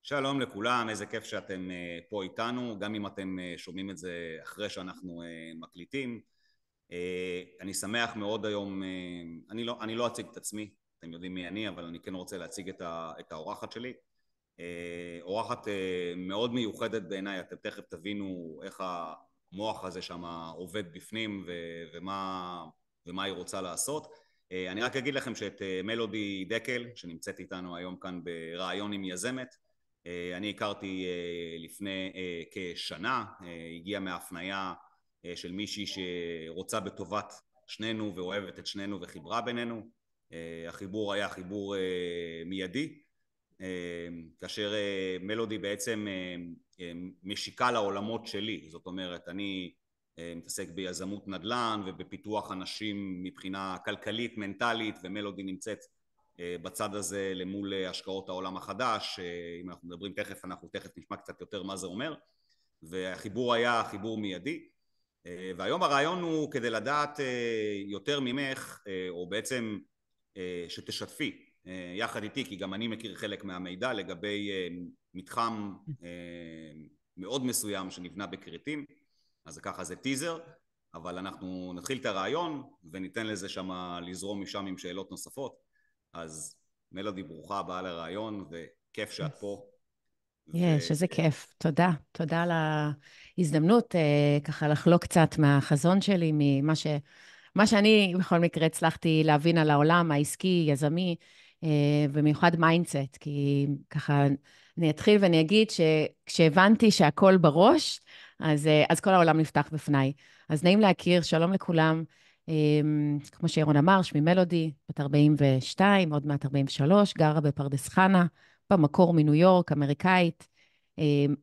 שלום לכולם, איזה כיף שאתם פה איתנו, גם אם אתם שומעים את זה אחרי שאנחנו מקליטים. אני שמח מאוד היום, אני לא אציג את עצמי, אתם יודעים מי אני, אבל אני כן רוצה להציג את האורחת שלי. אורחת מאוד מיוחדת בעיניי, אתם תכף תבינו איך המוח הזה שם עובד בפנים ומה היא רוצה לעשות. אני רק אגיד לכם שאת מלודי דקל, שנמצאת איתנו היום כאן ברעיון עם יזמת, אני הכרתי לפני כשנה, הגיעה מההפניה של מישהי שרוצה בטובת שנינו ואוהבת את שנינו וחיברה בינינו. החיבור היה חיבור מיידי, כאשר מלודי בעצם משיקה לעולמות שלי, זאת אומרת אני מתעסק ביזמות נדל"ן ובפיתוח אנשים מבחינה כלכלית, מנטלית, ומלודי נמצאת בצד הזה למול השקעות העולם החדש. אם אנחנו מדברים תכף, אנחנו תכף נשמע קצת יותר מה זה אומר, והחיבור היה חיבור מיידי. והיום הרעיון הוא כדי לדעת יותר ממך, או בעצם שתשתפי יחד איתי, כי גם אני מכיר חלק מהמידע לגבי מתחם מאוד מסוים שנבנה בכרתים, אז ככה זה טיזר, אבל אנחנו נתחיל את הרעיון וניתן לזה שמה לזרום משם עם שאלות נוספות. אז מלודי, ברוכה הבאה לרעיון, וכיף שאת פה. יש, איזה כיף. תודה. תודה על ההזדמנות, ככה לחלוק קצת מהחזון שלי, מה שאני בכל מקרה הצלחתי להבין על העולם העסקי, יזמי, במיוחד מיינדסט, כי ככה אני אתחיל ואני אגיד שכשהבנתי שהכל בראש, אז כל העולם נפתח בפניי. אז נעים להכיר, שלום לכולם. כמו שירון אמר, שמי מלודי, בת 42, עוד מעט 43, גרה בפרדס חנה, במקור מניו יורק, אמריקאית.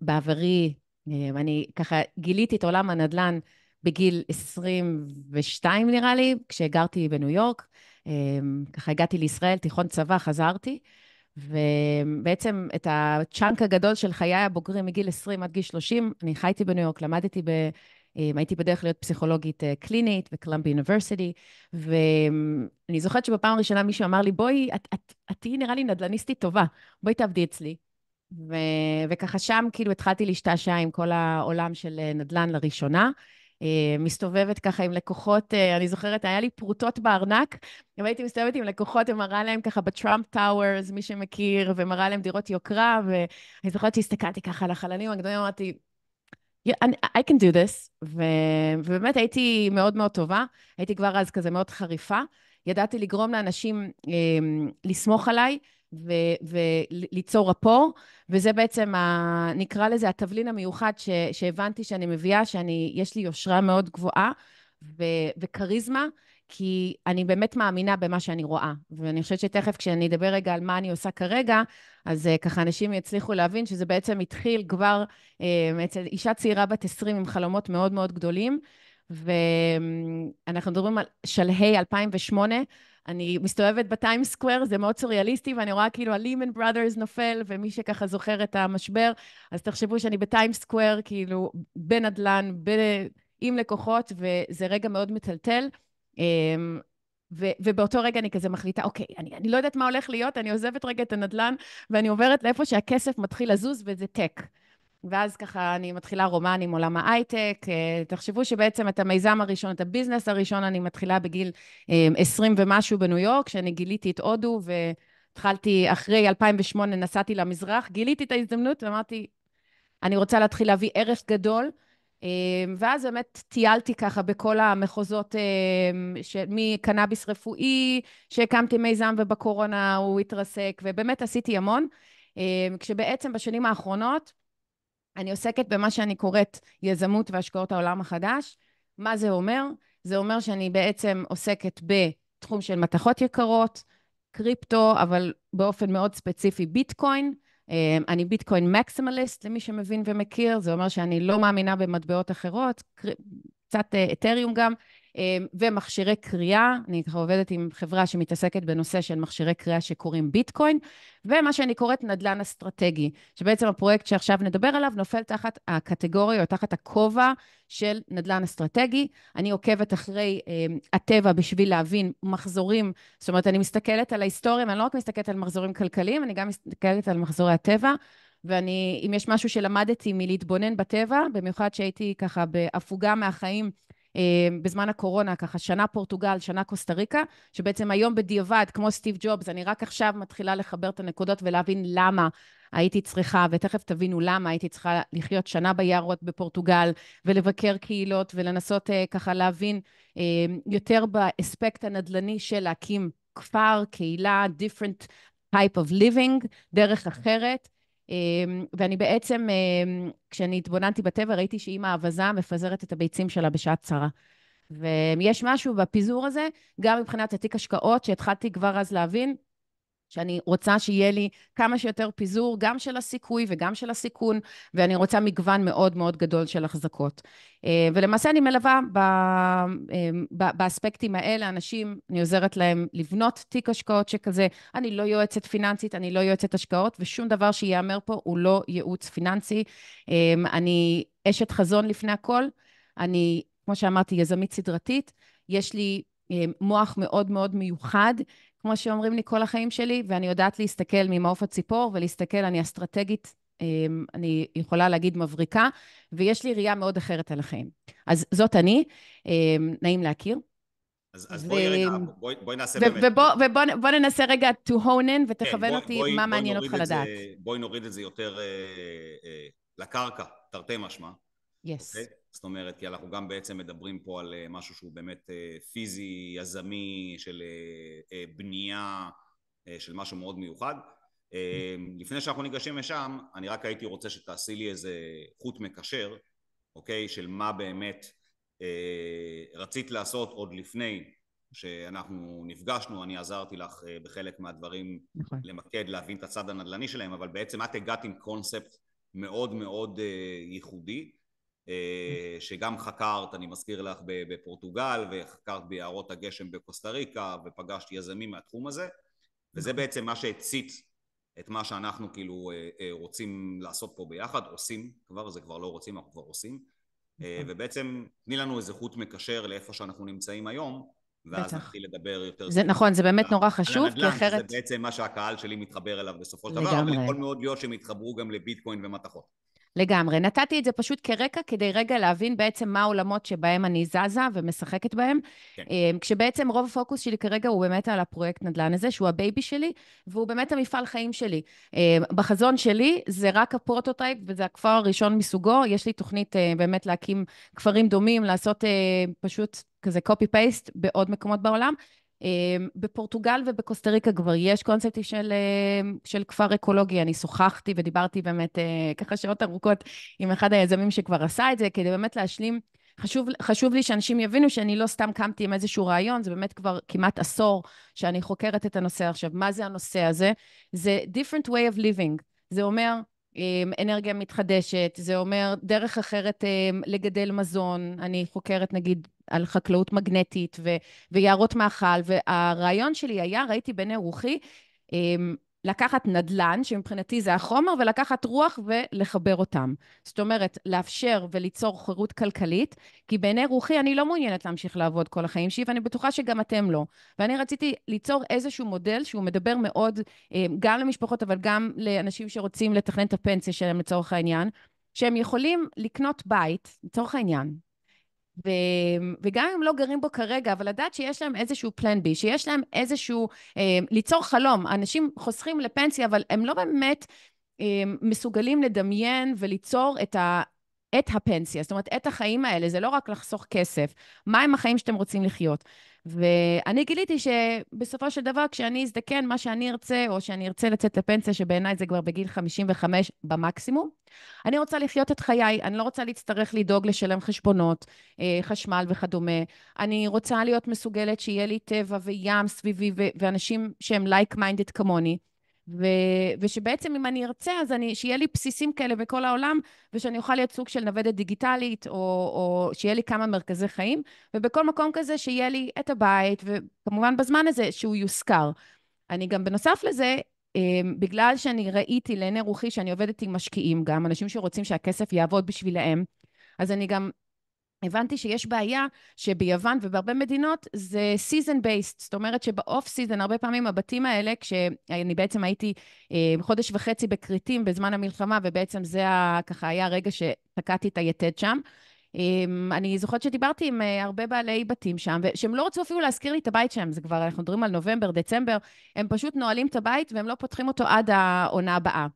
בעברי, אני ככה גיליתי את עולם הנדל"ן בגיל 22 נראה לי, כשגרתי בניו יורק. ככה הגעתי לישראל, תיכון צבא, חזרתי, ובעצם את הצ'אנק הגדול של חיי הבוגרים מגיל 20 עד גיל 30, אני חייתי בניו יורק, הייתי בדרך להיות פסיכולוגית קלינית בקולומביה אוניברסיטי, ואני זוכרת שבפעם הראשונה מישהו אמר לי, בואי, את תהיי נראה לי נדל"ניסטית טובה, בואי תעבדי אצלי. וככה שם כאילו התחלתי להשתעשע עם כל העולם של נדל"ן לראשונה, מסתובבת ככה עם לקוחות, אני זוכרת, היה לי פרוטות בארנק, והייתי מסתובבת עם לקוחות ומראה להם ככה בטראמפ טאוורס, מי שמכיר, ומראה להם דירות יוקרה, ואני זוכרת שהסתכלתי ככה על החללים הגדולים, אמרתי, I can do this, ובאמת הייתי מאוד מאוד טובה, הייתי כבר אז כזה מאוד חריפה, ידעתי לגרום לאנשים לסמוך עליי, וליצור רפור, וזה בעצם, נקרא לזה, התבלין המיוחד שהבנתי שאני מביאה, יש לי יושרה מאוד גבוהה, וקריזמה, כי אני באמת מאמינה במה שאני רואה, ואני חושבת שתכף כשאני אדבר רגע על מה אני עושה כרגע, אז ככה אנשים יצליחו להבין שזה בעצם התחיל כבר אצל אישה צעירה בת 20 עם חלומות מאוד מאוד גדולים, ואנחנו מדברים על שלהי 2008, אני מסתובבת בטיים סקוואר, זה מאוד סוריאליסטי, ואני רואה כאילו הלימן בראדרס נופל, ומי שככה זוכר את המשבר, אז תחשבו שאני בטיים סקוואר, כאילו בנדלן, עם לקוחות, וזה רגע מאוד מטלטל, ובאותו רגע אני כזה מחליטה, אוקיי, אני לא יודעת מה הולך להיות, אני עוזבת רגע את הנדלן, ואני עוברת לאיפה שהכסף מתחיל לזוז, וזה טק. ואז ככה אני מתחילה רומן עם עולם ההייטק, תחשבו שבעצם את המיזם הראשון, את הביזנס הראשון, אני מתחילה בגיל 20 ומשהו בניו יורק, שאני גיליתי את הודו, והתחלתי אחרי 2008, נסעתי למזרח, גיליתי את ההזדמנות, ואמרתי, אני רוצה להתחיל להביא ערך גדול, ואז באמת טיילתי ככה בכל המחוזות, מקנאביס רפואי, שהקמתי מיזם ובקורונה הוא התרסק, ובאמת עשיתי המון, כשבעצם בשנים האחרונות, אני עוסקת במה שאני קוראת יזמות והשקעות העולם החדש. מה זה אומר? זה אומר שאני בעצם עוסקת בתחום של מתכות יקרות, קריפטו, אבל באופן מאוד ספציפי ביטקוין. אני ביטקוין מקסימליסט, למי שמבין ומכיר, זה אומר שאני לא מאמינה במטבעות אחרות, קצת אתריום גם, ומכשירי קריאה, אני עובדת עם חברה שמתעסקת בנושא של מכשירי קריאה שקוראים ביטקוין, ומה שאני קוראת נדל"ן אסטרטגי, שבעצם הפרויקט שעכשיו נדבר עליו נופל תחת הקטגוריה או תחת הכובע של נדל"ן אסטרטגי. אני עוקבת אחרי הטבע בשביל להבין מחזורים, זאת אומרת אני מסתכלת על ההיסטוריה, אני לא רק מסתכלת על מחזורים כלכליים, אני גם מסתכלת על מחזורי הטבע, ואני, אם יש משהו שלמדתי מלהתבונן בטבע, במיוחד שהייתי ככה בהפוגה מהחיים, בזמן הקורונה, ככה שנה פורטוגל, שנה קוסטה ריקה, שבעצם היום בדיעבד, כמו סטיב ג'ובס, אני רק עכשיו מתחילה לחבר את הנקודות ולהבין למה הייתי צריכה, ותכף תבינו למה הייתי צריכה לחיות שנה ביערות בפורטוגל, ולבקר קהילות, ולנסות ככה להבין יותר באספקט הנדל"ני של להקים כפר, קהילה, different type of living, דרך אחרת. ואני בעצם, כשאני התבוננתי בטבע, ראיתי שאמא האווזה מפזרת את הביצים שלה בשעת צרה. ויש משהו בפיזור הזה, גם מבחינת התיק השקעות, שהתחלתי כבר אז להבין, שאני רוצה שיהיה לי כמה שיותר פיזור, גם של הסיכוי וגם של הסיכון, ואני רוצה מגוון מאוד מאוד גדול של החזקות. ולמעשה אני מלווה באספקטים האלה, אנשים, אני עוזרת להם לבנות תיק השקעות שכזה, אני לא יועצת פיננסית, אני לא יועצת השקעות, ושום דבר שיאמר פה הוא לא ייעוץ פיננסי. אני אשת חזון לפני הכל, אני, כמו שאמרתי, יזמית סדרתית, יש לי מוח מאוד מאוד מיוחד, כמו שאומרים לי כל החיים שלי, ואני יודעת להסתכל ממעוף הציפור, ולהסתכל, אני אסטרטגית, אני יכולה להגיד מבריקה, ויש לי ראייה מאוד אחרת על החיים. אז זאת אני, נעים להכיר. אז בואי רגע, בואי נעשה באמת. ובוא ננסה רגע to hone in, ותכוון אותי מה מעניין אותך לדעת. בואי נוריד את זה יותר לקרקע, תרתי משמע. Yes. זאת אומרת, כי אנחנו גם בעצם מדברים פה על משהו שהוא באמת פיזי, יזמי, של בנייה, של משהו מאוד מיוחד. לפני שאנחנו ניגשים לשם, אני רק הייתי רוצה שתעשי לי איזה חוט מקשר, אוקיי? של מה באמת רצית לעשות עוד לפני שאנחנו נפגשנו. אני עזרתי לך בחלק מהדברים למקד, להבין את הצד הנדל"ני שלהם, אבל בעצם את הגעת עם קונספט מאוד מאוד ייחודי, שגם חקרת, אני מזכיר לך, בפורטוגל, וחקרת ביערות הגשם בקוסטה ריקה, ופגשתי יזמים מהתחום הזה, וזה בעצם מה שהצית את מה שאנחנו כאילו רוצים לעשות פה ביחד, עושים כבר, זה כבר לא רוצים, אנחנו כבר עושים, ובעצם תני לנו איזה חוט מקשר לאיפה שאנחנו נמצאים היום, ואז נתחיל לדבר יותר. זה נכון, זה באמת נורא חשוב, כי אחרת... זה בעצם מה שהקהל שלי מתחבר אליו בסופו של דבר, אבל יכול מאוד להיות שהם יתחברו גם לביטקוין ומתכות. לגמרי. נתתי את זה פשוט כרקע, כדי רגע להבין בעצם מה העולמות שבהם אני זזה ומשחקת בהם. כן. כשבעצם רוב הפוקוס שלי כרגע הוא באמת על הפרויקט נדל"ן הזה, שהוא הבייבי שלי, והוא באמת המפעל חיים שלי. בחזון שלי זה רק הפרוטוטייפ, וזה הכפר הראשון מסוגו. יש לי תוכנית באמת להקים כפרים דומים, לעשות פשוט כזה copy-paste בעוד מקומות בעולם. בפורטוגל ובקוסטה ריקה כבר יש קונספטי של כפר אקולוגי. אני שוחחתי ודיברתי באמת ככה שעות ארוכות עם אחד היזמים שכבר עשה את זה, כדי באמת להשלים. חשוב לי שאנשים יבינו שאני לא סתם קמתי עם איזשהו רעיון, זה באמת כבר כמעט עשור שאני חוקרת את הנושא. עכשיו, מה זה הנושא הזה? זה different way of living. זה אומר אנרגיה מתחדשת, זה אומר דרך אחרת לגדל מזון. אני חוקרת נגיד על חקלאות מגנטית ויערות מאכל, והרעיון שלי היה, ראיתי בעיני רוחי, לקחת נדל"ן, שמבחינתי זה החומר, ולקחת רוח ולחבר אותם. זאת אומרת, לאפשר וליצור חירות כלכלית, כי בעיני רוחי אני לא מעוניינת להמשיך לעבוד כל החיים שלי, ואני בטוחה שגם אתם לא. ואני רציתי ליצור איזשהו מודל שהוא מדבר מאוד, גם למשפחות, אבל גם לאנשים שרוצים לתכנן את הפנסיה שלהם לצורך העניין, שהם יכולים לקנות בית, לצורך העניין, וגם אם לא גרים בו כרגע, אבל לדעת שיש להם איזשהו פלן בי, שיש להם איזשהו, ליצור חלום. אנשים חוסכים לפנסיה, אבל הם לא באמת מסוגלים לדמיין וליצור את הפנסיה, זאת אומרת, את החיים האלה. זה לא רק לחסוך כסף. מה הם החיים שאתם רוצים לחיות? ואני גיליתי שבסופו של דבר, כשאני אזדקן, מה שאני ארצה, או שאני ארצה לצאת לפנסיה, שבעיניי זה כבר בגיל 55 במקסימום, אני רוצה לחיות את חיי, אני לא רוצה להצטרך לדאוג לשלם חשבונות, חשמל וכדומה. אני רוצה להיות מסוגלת שיהיה לי טבע וים סביבי, ואנשים שהם like-minded כמוני, ושבעצם אם אני ארצה, אז שיהיה לי בסיסים כאלה בכל העולם, ושאני אוכל להיות סוג של נוודת דיגיטלית, או שיהיה לי כמה מרכזי חיים, ובכל מקום כזה שיהיה לי את הבית, וכמובן בזמן הזה שהוא יושכר. אני גם בנוסף לזה, בגלל שאני ראיתי לעיני רוחי שאני עובדת עם משקיעים גם, אנשים שרוצים שהכסף יעבוד בשבילהם, אז אני גם הבנתי שיש בעיה שביוון ובהרבה מדינות זה season based, זאת אומרת שבאוף סיזן הרבה פעמים הבתים האלה, כשאני בעצם הייתי חודש וחצי בכריתים בזמן המלחמה, ובעצם זה ככה היה הרגע שתקעתי את היתד שם, אני זוכרת שדיברתי עם הרבה בעלי בתים שם, שהם לא רצו אפילו להזכיר לי את הבית שם, זה כבר, אנחנו מדברים על נובמבר, דצמבר, הם פשוט נועלים את הבית והם לא פותחים אותו עד העונה הבאה.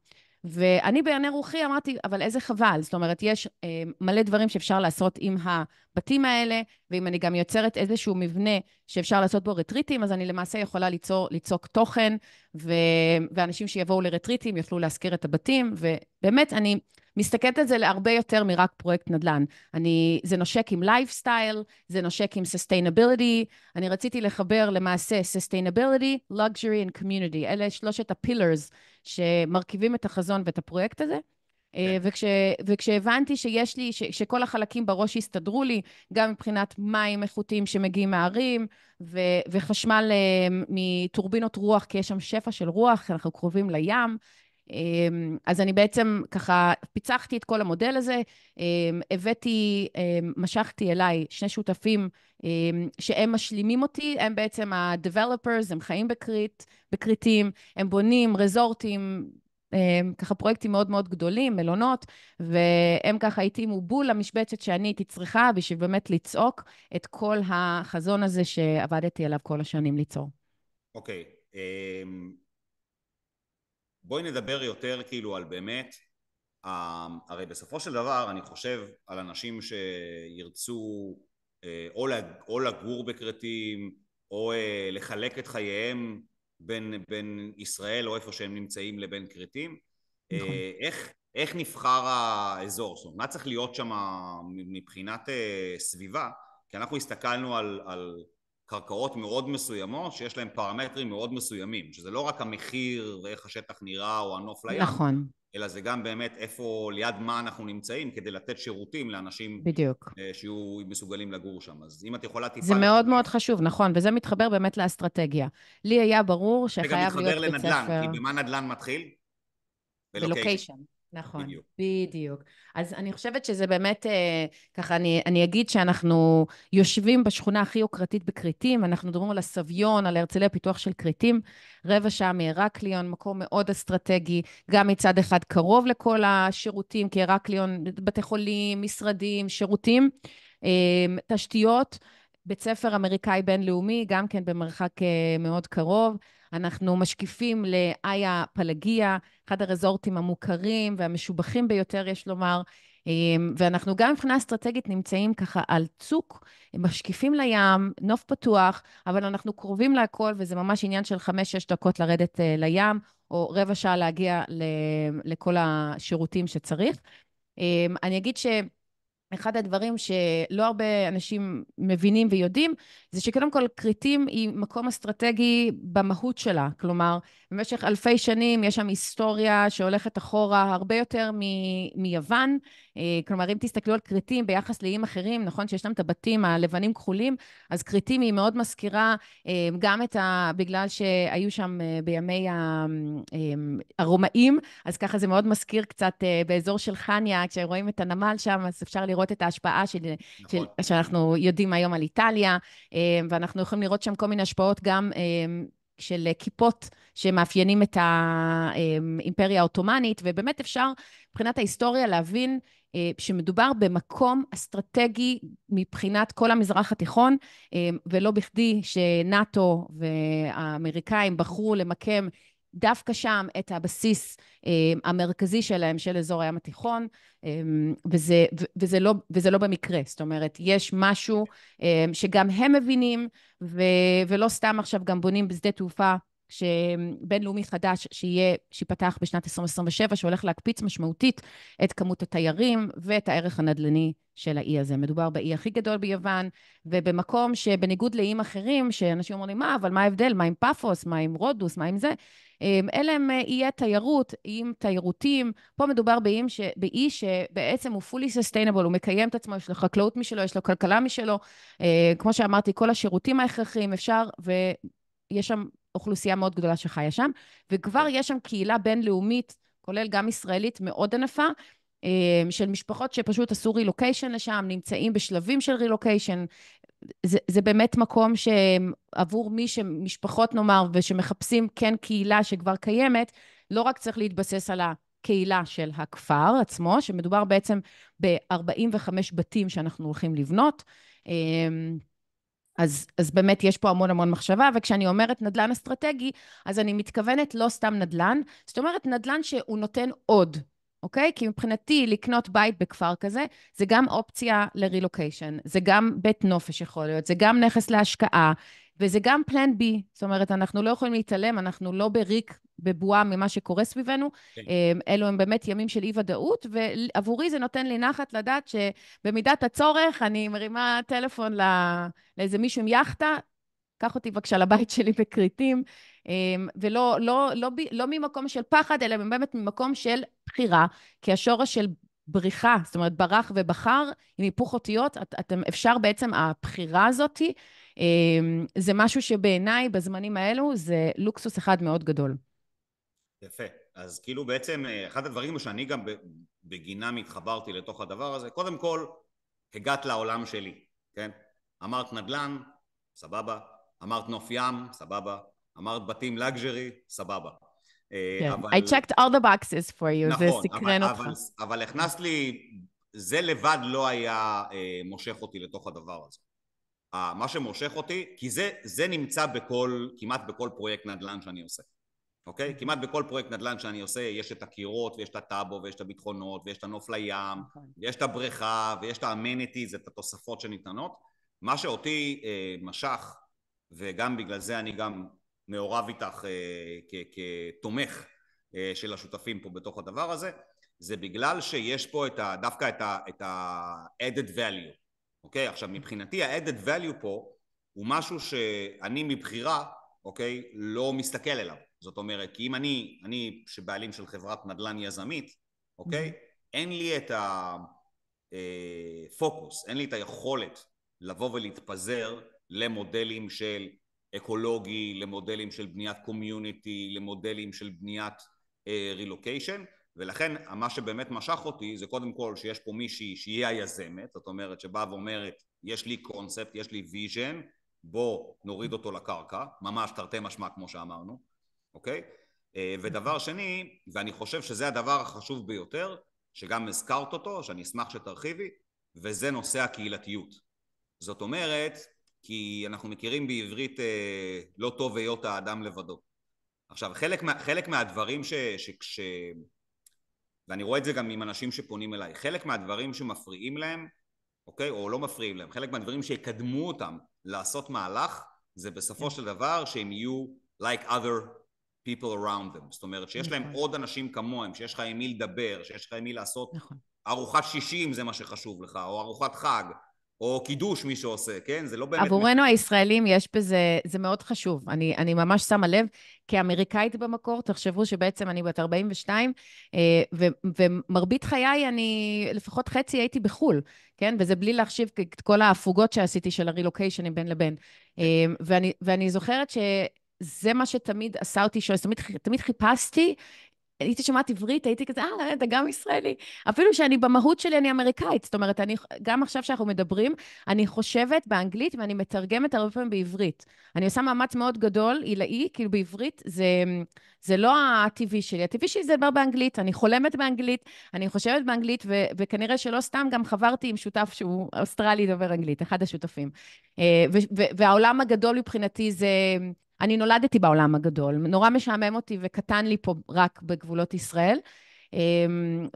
ואני בעיני רוחי אמרתי, אבל איזה חבל, זאת אומרת, יש מלא דברים שאפשר לעשות עם הבתים האלה, ואם אני גם יוצרת איזשהו מבנה שאפשר לעשות בו רטריטים, אז אני למעשה יכולה ליצוק תוכן, ואנשים שיבואו לרטריטים יוכלו להזכיר את הבתים, ובאמת אני מסתכלת על זה להרבה יותר מרק פרויקט נדל"ן. זה נושק עם לייפסטייל, זה נושק עם sustainability, אני רציתי לחבר למעשה sustainability, luxury and community, אלה שלושת הפילרס שמרכיבים את החזון ואת הפרויקט הזה, וכשהבנתי שיש לי, שכל החלקים בראש הסתדרו לי, גם מבחינת מים איכותיים שמגיעים מהערים, וחשמל מטורבינות רוח, כי יש שם שפע של רוח, אנחנו קרובים לים, אז אני בעצם ככה פיצחתי את כל המודל הזה, משכתי אליי שני שותפים שהם משלימים אותי, הם בעצם ה-developers, הם חיים בקריטים, הם בונים רזורטים, ככה פרויקטים מאוד מאוד גדולים, מלונות, והם ככה איתי מובול למשבצת שאני הייתי צריכה, בשביל באמת לצעוק את כל החזון הזה שעבדתי עליו כל השנים ליצור. אוקיי. בואי נדבר יותר כאילו על באמת, הרי בסופו של דבר אני חושב על אנשים שירצו או לגור בקריטים, או לחלק את חייהם בין ישראל או איפה שהם נמצאים לבין קריטים. נכון. איך נבחר האזור? זאת אומרת, מה צריך להיות שם מבחינת סביבה? כי אנחנו הסתכלנו על קרקעות מאוד מסוימות שיש להם פרמטרים מאוד מסוימים, שזה לא רק המחיר ואיך השטח נראה או הנוף לים, נכון. אלא זה גם באמת איפה, ליד מה אנחנו נמצאים, כדי לתת שירותים לאנשים בדיוק. שיהיו מסוגלים לגור שם. אז אם את יכולה טיפה... זה מאוד מאוד חשוב, נכון, וזה מתחבר באמת לאסטרטגיה. לי היה ברור שחייב להיות בית ספר... זה גם מתחבר לנדל"ן, כי במה נדל"ן מתחיל? בלוקיישן. נכון, בדיוק. אז אני חושבת שזה באמת, ככה אני אגיד שאנחנו יושבים בשכונה הכי יוקרתית בקריטים, אנחנו מדברים על הסביון, על הרצליה פיתוח של קריטים, רבע שעה מהרקליון, מקום מאוד אסטרטגי, גם מצד אחד קרוב לכל השירותים, כי הרקליון, בתי חולים, משרדים, שירותים, תשתיות, בית ספר אמריקאי בינלאומי, גם כן במרחק מאוד קרוב, אנחנו משקיפים לאיה פלגיה, אחד הרזורטים המוכרים והמשובחים ביותר, יש לומר, ואנחנו גם מבחינה אסטרטגית נמצאים ככה על צוק, משקיפים לים, נוף פתוח, אבל אנחנו קרובים להכל, וזה ממש עניין של 5-6 דקות לרדת לים, או רבע שעה להגיע לכל השירותים שצריך. אני אגיד אחד הדברים שלא הרבה אנשים מבינים ויודעים, זה שקודם כל קריטים היא מקום אסטרטגי במהות שלה. כלומר, במשך אלפי שנים יש שם היסטוריה שהולכת אחורה הרבה יותר מיוון. כלומר, אם תסתכלו על קריטים ביחס לאיים אחרים, נכון שיש להם את הבתים הלבנים כחולים, אז קריטים היא מאוד מזכירה גם בגלל שהיו שם בימי הרומאים, אז ככה זה מאוד מזכיר קצת באזור של חניה, כשרואים את הנמל שם, אז אפשר לראות את ההשפעה שאנחנו יודעים היום על איטליה, ואנחנו יכולים לראות שם כל מיני השפעות גם של כיפות שמאפיינים את האימפריה האוטומנית, ובאמת אפשר מבחינת ההיסטוריה להבין שמדובר במקום אסטרטגי מבחינת כל המזרח התיכון, ולא בכדי שנאטו והאמריקאים בחרו למקם דווקא שם את הבסיס המרכזי שלהם, של אזור הים התיכון, וזה לא במקרה. זאת אומרת, יש משהו שגם הם מבינים, ולא סתם עכשיו גם בונים בשדה תעופה שבינלאומי חדש שיפתח בשנת 2027, שהולך להקפיץ משמעותית את כמות התיירים ואת הערך הנדל"ני של האי הזה. מדובר באי הכי גדול ביוון, ובמקום שבניגוד לאיים אחרים, שאנשים אומרים, אבל מה ההבדל? מה עם פאפוס? מה עם רודוס? מה עם זה? אלה הם איים תיירות, איים תיירותיים. פה מדובר באי שבעצם הוא fully sustainable, הוא מקיים את עצמו, יש לו חקלאות משלו, יש לו כלכלה משלו. כמו שאמרתי, כל השירותים ההכרחיים אפשר, ויש שם אוכלוסייה מאוד גדולה שחיה שם, וכבר יש שם קהילה בינלאומית, כולל גם ישראלית, מאוד ענפה, של משפחות שפשוט עשו רילוקיישן לשם, נמצאים בשלבים של רילוקיישן. זה באמת מקום שעבור משפחות נאמר, ושמחפשים כן קהילה שכבר קיימת, לא רק צריך להתבסס על הקהילה של הכפר עצמו, שמדובר בעצם ב-45 בתים שאנחנו הולכים לבנות, אז באמת יש פה המון המון מחשבה, וכשאני אומרת נדל"ן אסטרטגי, אז אני מתכוונת לא סתם נדל"ן, זאת אומרת נדל"ן שהוא נותן עוד, אוקיי? כי מבחינתי לקנות בית בכפר כזה, זה גם אופציה לרילוקיישן, זה גם בית נופש יכול להיות, זה גם נכס להשקעה, וזה גם פלן בי, זאת אומרת, אנחנו לא יכולים להתעלם, אנחנו לא בריק, בבועה ממה שקורה סביבנו, כן. אלו הם באמת ימים של אי-ודאות, ועבורי זה נותן לי נחת לדעת שבמידת הצורך אני מרימה טלפון לאיזה מישהו עם יאכטה, קח אותי בבקשה לבית שלי בכריתים, ולא לא ממקום של פחד, אלא באמת ממקום של בחירה, כי השורש של בריחה, זאת אומרת ברח ובחר, עם היפוך אותיות, אפשר בעצם הבחירה הזאת, זה משהו שבעיניי בזמנים האלו זה לוקסוס אחד מאוד גדול. יפה. אז כאילו בעצם אחד הדברים שאני גם בגינם התחברתי לתוך הדבר הזה, קודם כל הגעת לעולם שלי, כן? אמרת נדל"ן, סבבה. אמרת נוף ים, סבבה. אמרת בתים לגז'רי, סבבה. כן, אבל... I checked all the boxes for you, נכון, זה סקרן אותך. אבל הכנסת לי, זה לבד לא היה מושך אותי לתוך הדבר הזה. מה שמושך אותי, כי זה נמצא כמעט בכל פרויקט נדל"ן שאני עושה. אוקיי? כמעט בכל פרויקט נדל"ן שאני עושה, יש את הקירות, ויש את הטאבו, ויש את הביטחונות, ויש את הנוף לים, ויש את הבריכה, ויש את האמניטיז, את התוספות שניתנות. מה שאותי משך, וגם בגלל זה אני גם מעורב איתך כתומך של השותפים פה בתוך הדבר הזה, זה בגלל שיש פה דווקא את ה-added value. אוקיי? עכשיו, מבחינתי ה-added value פה הוא משהו שאני מבחירה, אוקיי, לא מסתכל אליו. זאת אומרת, כי אם אני שבעלים של חברת נדל"ן יזמית, אוקיי, אין לי את הפוקוס, אין לי את היכולת לבוא ולהתפזר למודלים של אקולוגי, למודלים של בניית קומיוניטי, למודלים של בניית רילוקיישן, ולכן מה שבאמת משך אותי זה קודם כל שיש פה מישהי שהיא היזמת, זאת אומרת שבאה ואומרת, יש לי קונספט, יש לי ויז'ן, בוא נוריד אותו לקרקע, ממש תרתי משמע כמו שאמרנו, אוקיי? ודבר שני, ואני חושב שזה הדבר החשוב ביותר, שגם הזכרת אותו, שאני אשמח שתרחיבי, וזה נושא הקהילתיות. זאת אומרת, כי אנחנו מכירים בעברית לא טוב היות האדם לבדו. עכשיו, חלק מהדברים ואני רואה את זה גם עם אנשים שפונים אליי, חלק מהדברים שמפריעים להם, אוקיי, או לא מפריעים להם, חלק מהדברים שיקדמו אותם לעשות מהלך, זה בסופו של דבר שהם יהיו like other people around them. זאת אומרת שיש להם עוד אנשים כמוהם, שיש לך עם מי לדבר, שיש לך עם מי לעשות ארוחת 60, זה מה שחשוב לך, או ארוחת חג, או קידוש מי שעושה, כן? זה לא באמת... עבורנו הישראלים יש בזה, זה מאוד חשוב. אני ממש שמה לב, כאמריקאית במקור, תחשבו שבעצם אני בת 42, ומרבית חיי אני, לפחות חצי הייתי בחול, כן? וזה בלי להחשיב את כל ההפוגות שעשיתי של הרילוקיישנים בין לבין. ואני זוכרת שזה מה שתמיד עשה אותי, תמיד חיפשתי, הייתי שומעת עברית, הייתי כזה, אתה גם ישראלי. אפילו שאני במהות שלי, אני אמריקאית. זאת אומרת, גם עכשיו שאנחנו מדברים, אני חושבת באנגלית ואני מתרגמת הרבה פעמים בעברית. אני עושה מאמץ מאוד גדול, עילאי, כאילו בעברית, זה לא הטבעי שלי. הטבעי שלי זה דבר באנגלית, אני חולמת באנגלית, אני חושבת באנגלית, וכנראה שלא סתם גם חברתי עם שותף שהוא אוסטרלי דובר אנגלית, אחד השותפים. והעולם הגדול מבחינתי זה... אני נולדתי בעולם הגדול, נורא משעמם אותי וקטן לי פה רק בגבולות ישראל,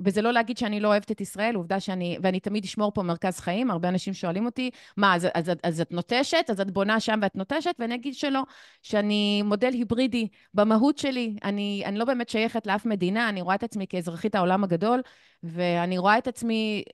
וזה לא להגיד שאני לא אוהבת את ישראל, עובדה ואני תמיד אשמור פה מרכז חיים, הרבה אנשים שואלים אותי, מה, אז את נוטשת, אז את בונה שם ואת נוטשת, ואני אגיד שלא, שאני מודל היברידי במהות שלי, אני לא באמת שייכת לאף מדינה, אני רואה את עצמי כאזרחית העולם הגדול, ואני רואה את עצמי...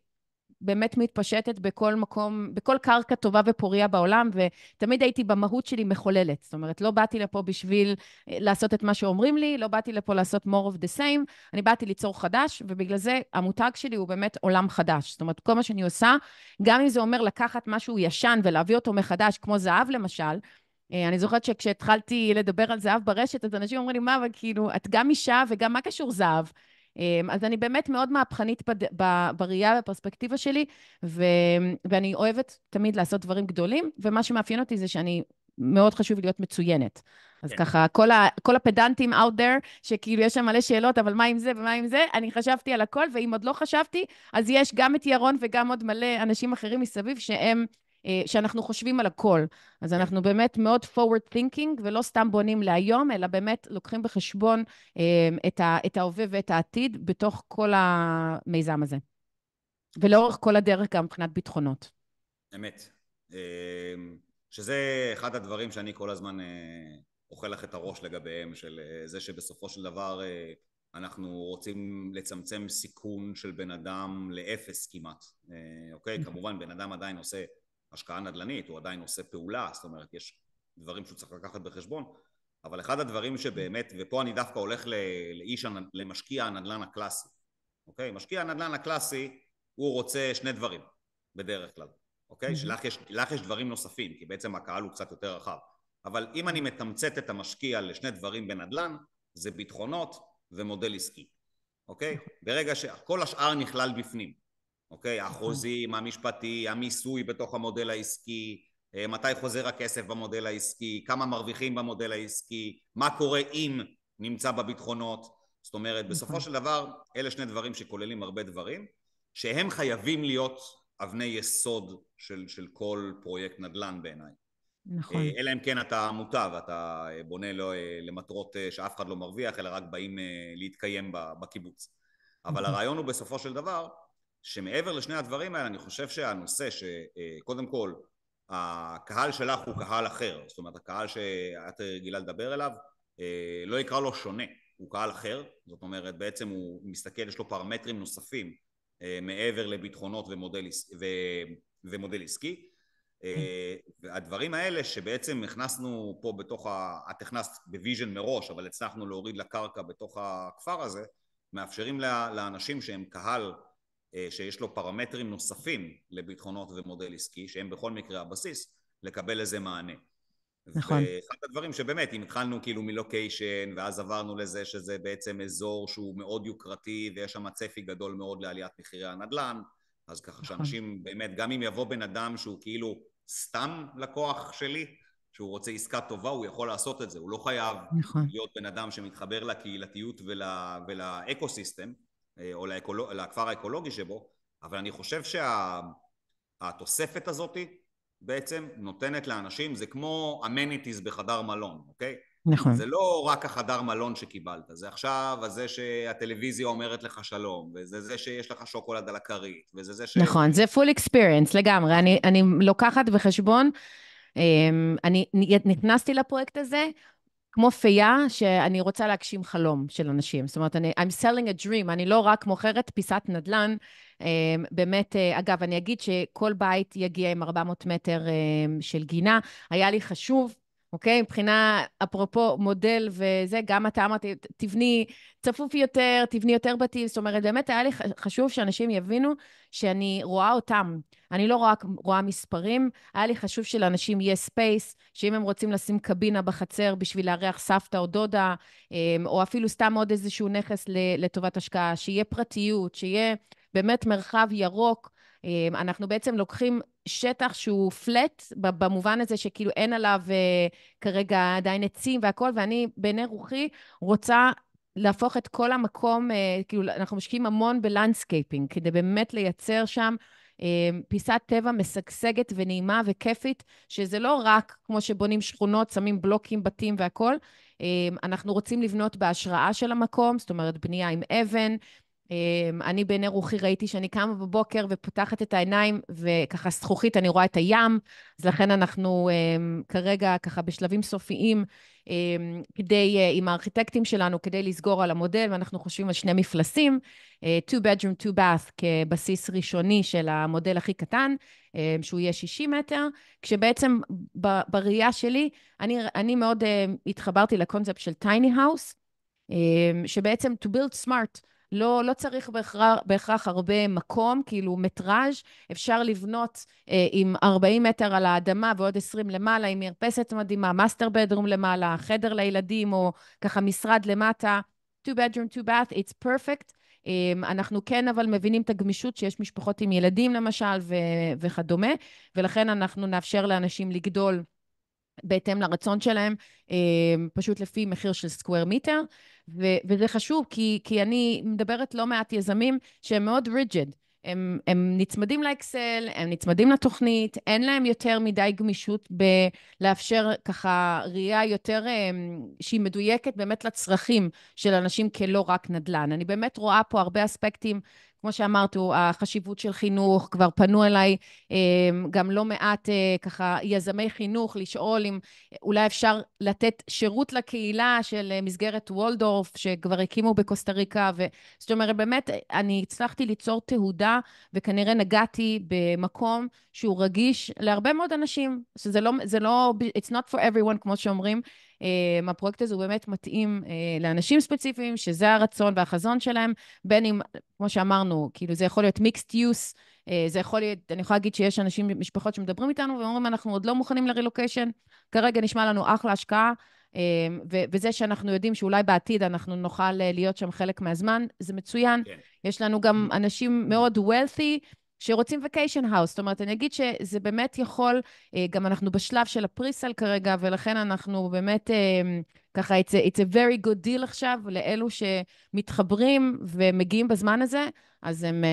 באמת מתפשטת בכל מקום, בכל קרקע טובה ופוריה בעולם, ותמיד הייתי במהות שלי מחוללת. זאת אומרת, לא באתי לפה בשביל לעשות את מה שאומרים לי, לא באתי לפה לעשות more of the same, אני באתי ליצור חדש, ובגלל זה המותג שלי הוא באמת עולם חדש. זאת אומרת, כל מה שאני עושה, גם אם זה אומר לקחת משהו ישן ולהביא אותו מחדש, כמו זהב למשל, אני זוכרת שכשהתחלתי לדבר על זהב ברשת, אז אנשים אומרים לי, מה, אבל כאילו, את גם אישה וגם מה קשור זהב? אז אני באמת מאוד מהפכנית בראייה ובפרספקטיבה שלי, ואני אוהבת תמיד לעשות דברים גדולים, ומה שמאפיין אותי זה שאני מאוד חשוב להיות מצוינת. אז כן. ככה, כל הפדנטים out there, שכאילו יש שם מלא שאלות, אבל מה עם זה ומה עם זה, אני חשבתי על הכל, ואם עוד לא חשבתי, אז יש גם את ירון וגם עוד מלא אנשים אחרים מסביב, שאנחנו חושבים על הכל. אז כן. אנחנו באמת מאוד forward thinking, ולא סתם בונים להיום, אלא באמת לוקחים בחשבון את ההווה ואת העתיד, בתוך כל המיזם הזה. ולאורך כל הדרך גם מבחינת ביטחונות. אמת. שזה אחד הדברים שאני כל הזמן אוכל לך את הראש לגביהם, של זה שבסופו של דבר אנחנו רוצים לצמצם סיכון של בן אדם לאפס כמעט. אוקיי? כמובן, בן אדם עדיין עושה השקעה נדל"נית, הוא עדיין עושה פעולה, זאת אומרת, יש דברים שהוא צריך לקחת בחשבון, אבל אחד הדברים שבאמת, ופה אני דווקא הולך למשקיע הנדל"ן הקלאסי. אוקיי? משקיע הנדל"ן הקלאסי, הוא רוצה שני דברים, בדרך כלל. אוקיי? שלך יש דברים נוספים, כי בעצם הקהל הוא קצת יותר רחב. אבל אם אני מתמצת את המשקיע לשני דברים בנדל"ן, זה ביטחונות ומודל עסקי. אוקיי? ברגע שכל השאר נכלל בפנים. אוקיי? החוזים, המשפטי, המיסוי בתוך המודל העסקי, מתי חוזר הכסף במודל העסקי, כמה מרוויחים במודל העסקי, מה קורה אם נמצא בביטחונות. זאת אומרת, בסופו של דבר, אלה שני דברים שכוללים הרבה דברים, שהם חייבים להיות אבני יסוד של כל פרויקט נדל"ן בעיניי. נכון. אלא אם כן אתה עמותה ואתה בונה למטרות שאף אחד לא מרוויח, אלא רק באים להתקיים בקיבוץ. אבל הרעיון הוא בסופו של דבר, שמעבר לשני הדברים האלה, אני חושב שהנושא שקודם כל, הקהל שלך הוא קהל אחר, זאת אומרת, הקהל שאת רגילה לדבר אליו, לא יקרא לו שונה, הוא קהל אחר, זאת אומרת, בעצם הוא מסתכל, יש לו פרמטרים נוספים, מעבר לביטחונות ומודל עסקי. והדברים האלה שבעצם הכנסנו פה בתוך, את הכנסת בוויז'ן מראש, אבל הצלחנו להוריד לקרקע בתוך הכפר הזה, מאפשרים לאנשים שהם קהל שיש לו פרמטרים נוספים לביטחונות ומודל עסקי, שהם בכל מקרה הבסיס, לקבל איזה מענה. נכון. ואחד הדברים שבאמת, אם התחלנו כאילו מלוקיישן, ואז עברנו לזה שזה בעצם אזור שהוא מאוד יוקרתי, ויש שם צפי גדול מאוד לעליית מחירי הנדל"ן, אז ככה שאנשים באמת, גם אם יבוא בן אדם שהוא כאילו סתם לקוח שלי, שהוא רוצה עסקה טובה, הוא יכול לעשות את זה, הוא לא חייב להיות בן אדם שמתחבר לקהילתיות ולאקוסיסטם, או לכפר האקולוגי שבו, אבל אני חושב שהתוספת הזאת בעצם נותנת לאנשים, זה כמו אמניטיז בחדר מלון, אוקיי? נכון. זה לא רק החדר מלון שקיבלת, זה עכשיו זה שהטלוויזיה אומרת לך שלום, וזה זה שיש לך שוקולד על הכרית, וזה זה ש... נכון, זה full experience לגמרי, אני לוקחת בחשבון, אני נכנסתי לפרויקט הזה, כמו פייה שאני רוצה להגשים חלום של אנשים. זאת אומרת, I'm selling a dream, אני לא רק מוכרת פיסת נדל"ן. באמת, אגב, אני אגיד שכל בית יגיע עם 400 מטר של גינה. היה לי חשוב, אוקיי? מבחינה, אפרופו מודל וזה, גם אתה אמרתי, תבני צפוף יותר, תבני יותר בתים. זאת אומרת, באמת היה לי חשוב שאנשים יבינו שאני רואה אותם. אני לא רק רואה מספרים, היה לי חשוב שלאנשים יהיה ספייס, שאם הם רוצים לשים קבינה בחצר בשביל לארח סבתא או דודה, או אפילו סתם עוד איזשהו נכס לטובת השקעה, שיהיה פרטיות, שיהיה באמת מרחב ירוק. אנחנו בעצם לוקחים שטח שהוא פלט, במובן הזה שכאילו אין עליו כרגע עדיין עצים והכל, ואני בעיני רוחי רוצה להפוך את כל המקום, כאילו אנחנו משקיעים המון בלנדסקייפינג, כדי באמת לייצר שם פיסת טבע משגשגת ונעימה וכיפית, שזה לא רק כמו שבונים שכונות, שמים בלוקים, בתים והכל, אנחנו רוצים לבנות בהשראה של המקום, זאת אומרת בנייה עם אבן, אני בעיני רוחי ראיתי שאני קמה בבוקר ופותחת את העיניים, וככה זכוכית אני רואה את הים, אז לכן אנחנו כרגע ככה בשלבים סופיים, עם הארכיטקטים שלנו, כדי לסגור על המודל, ואנחנו חושבים על שני מפלסים, 2 bedroom, 2 bath, כבסיס ראשוני של המודל הכי קטן, שהוא יהיה 60 מטר, כשבעצם בראייה שלי, אני מאוד התחברתי לקונספט של tiny house, שבעצם to build smart, לא צריך בהכרח הרבה מקום, כאילו מטראז', אפשר לבנות עם 40 מטר על האדמה ועוד 20 למעלה, עם מרפסת מדהימה, מאסטר בדרום למעלה, חדר לילדים או ככה משרד למטה, two bedroom, two bath, it's perfect. אנחנו כן אבל מבינים את הגמישות שיש משפחות עם ילדים למשל וכדומה, ולכן אנחנו נאפשר לאנשים לגדול בהתאם לרצון שלהם, פשוט לפי מחיר של סקוואר מיטר, וזה חשוב, כי אני מדברת לא מעט יזמים שהם מאוד ריג'ד, הם נצמדים לאקסל, הם נצמדים לתוכנית, אין להם יותר מדי גמישות בלאפשר ככה ראייה יותר שהיא מדויקת באמת לצרכים של אנשים כלא רק נדל"ן. אני באמת רואה פה הרבה אספקטים, כמו שאמרת, החשיבות של חינוך, כבר פנו אליי גם לא מעט ככה יזמי חינוך, לשאול אם אולי אפשר לתת שירות לקהילה של מסגרת וולדורף, שכבר הקימו בקוסטה ריקה, זאת אומרת, באמת, אני הצלחתי ליצור תהודה, וכנראה נגעתי במקום שהוא רגיש להרבה מאוד אנשים, שזה לא, it's not for everyone, כמו שאומרים, הפרויקט הזה הוא באמת מתאים לאנשים ספציפיים, שזה הרצון והחזון שלהם, בין אם, כמו שאמרנו, כאילו זה יכול להיות mixed use, זה יכול להיות, אני יכולה להגיד שיש אנשים, משפחות שמדברים איתנו, ואומרים, אנחנו עוד לא מוכנים לרילוקיישן, כרגע נשמע לנו אחלה השקעה, וזה שאנחנו יודעים שאולי בעתיד אנחנו נוכל להיות שם חלק מהזמן, זה מצוין. כן. יש לנו גם אנשים מאוד wealthy, שרוצים vacation house, זאת אומרת, אני אגיד שזה באמת יכול, גם אנחנו בשלב של הפריסל כרגע, ולכן אנחנו באמת, ככה, it's a very good deal עכשיו, לאלו שמתחברים ומגיעים בזמן הזה, אז הם,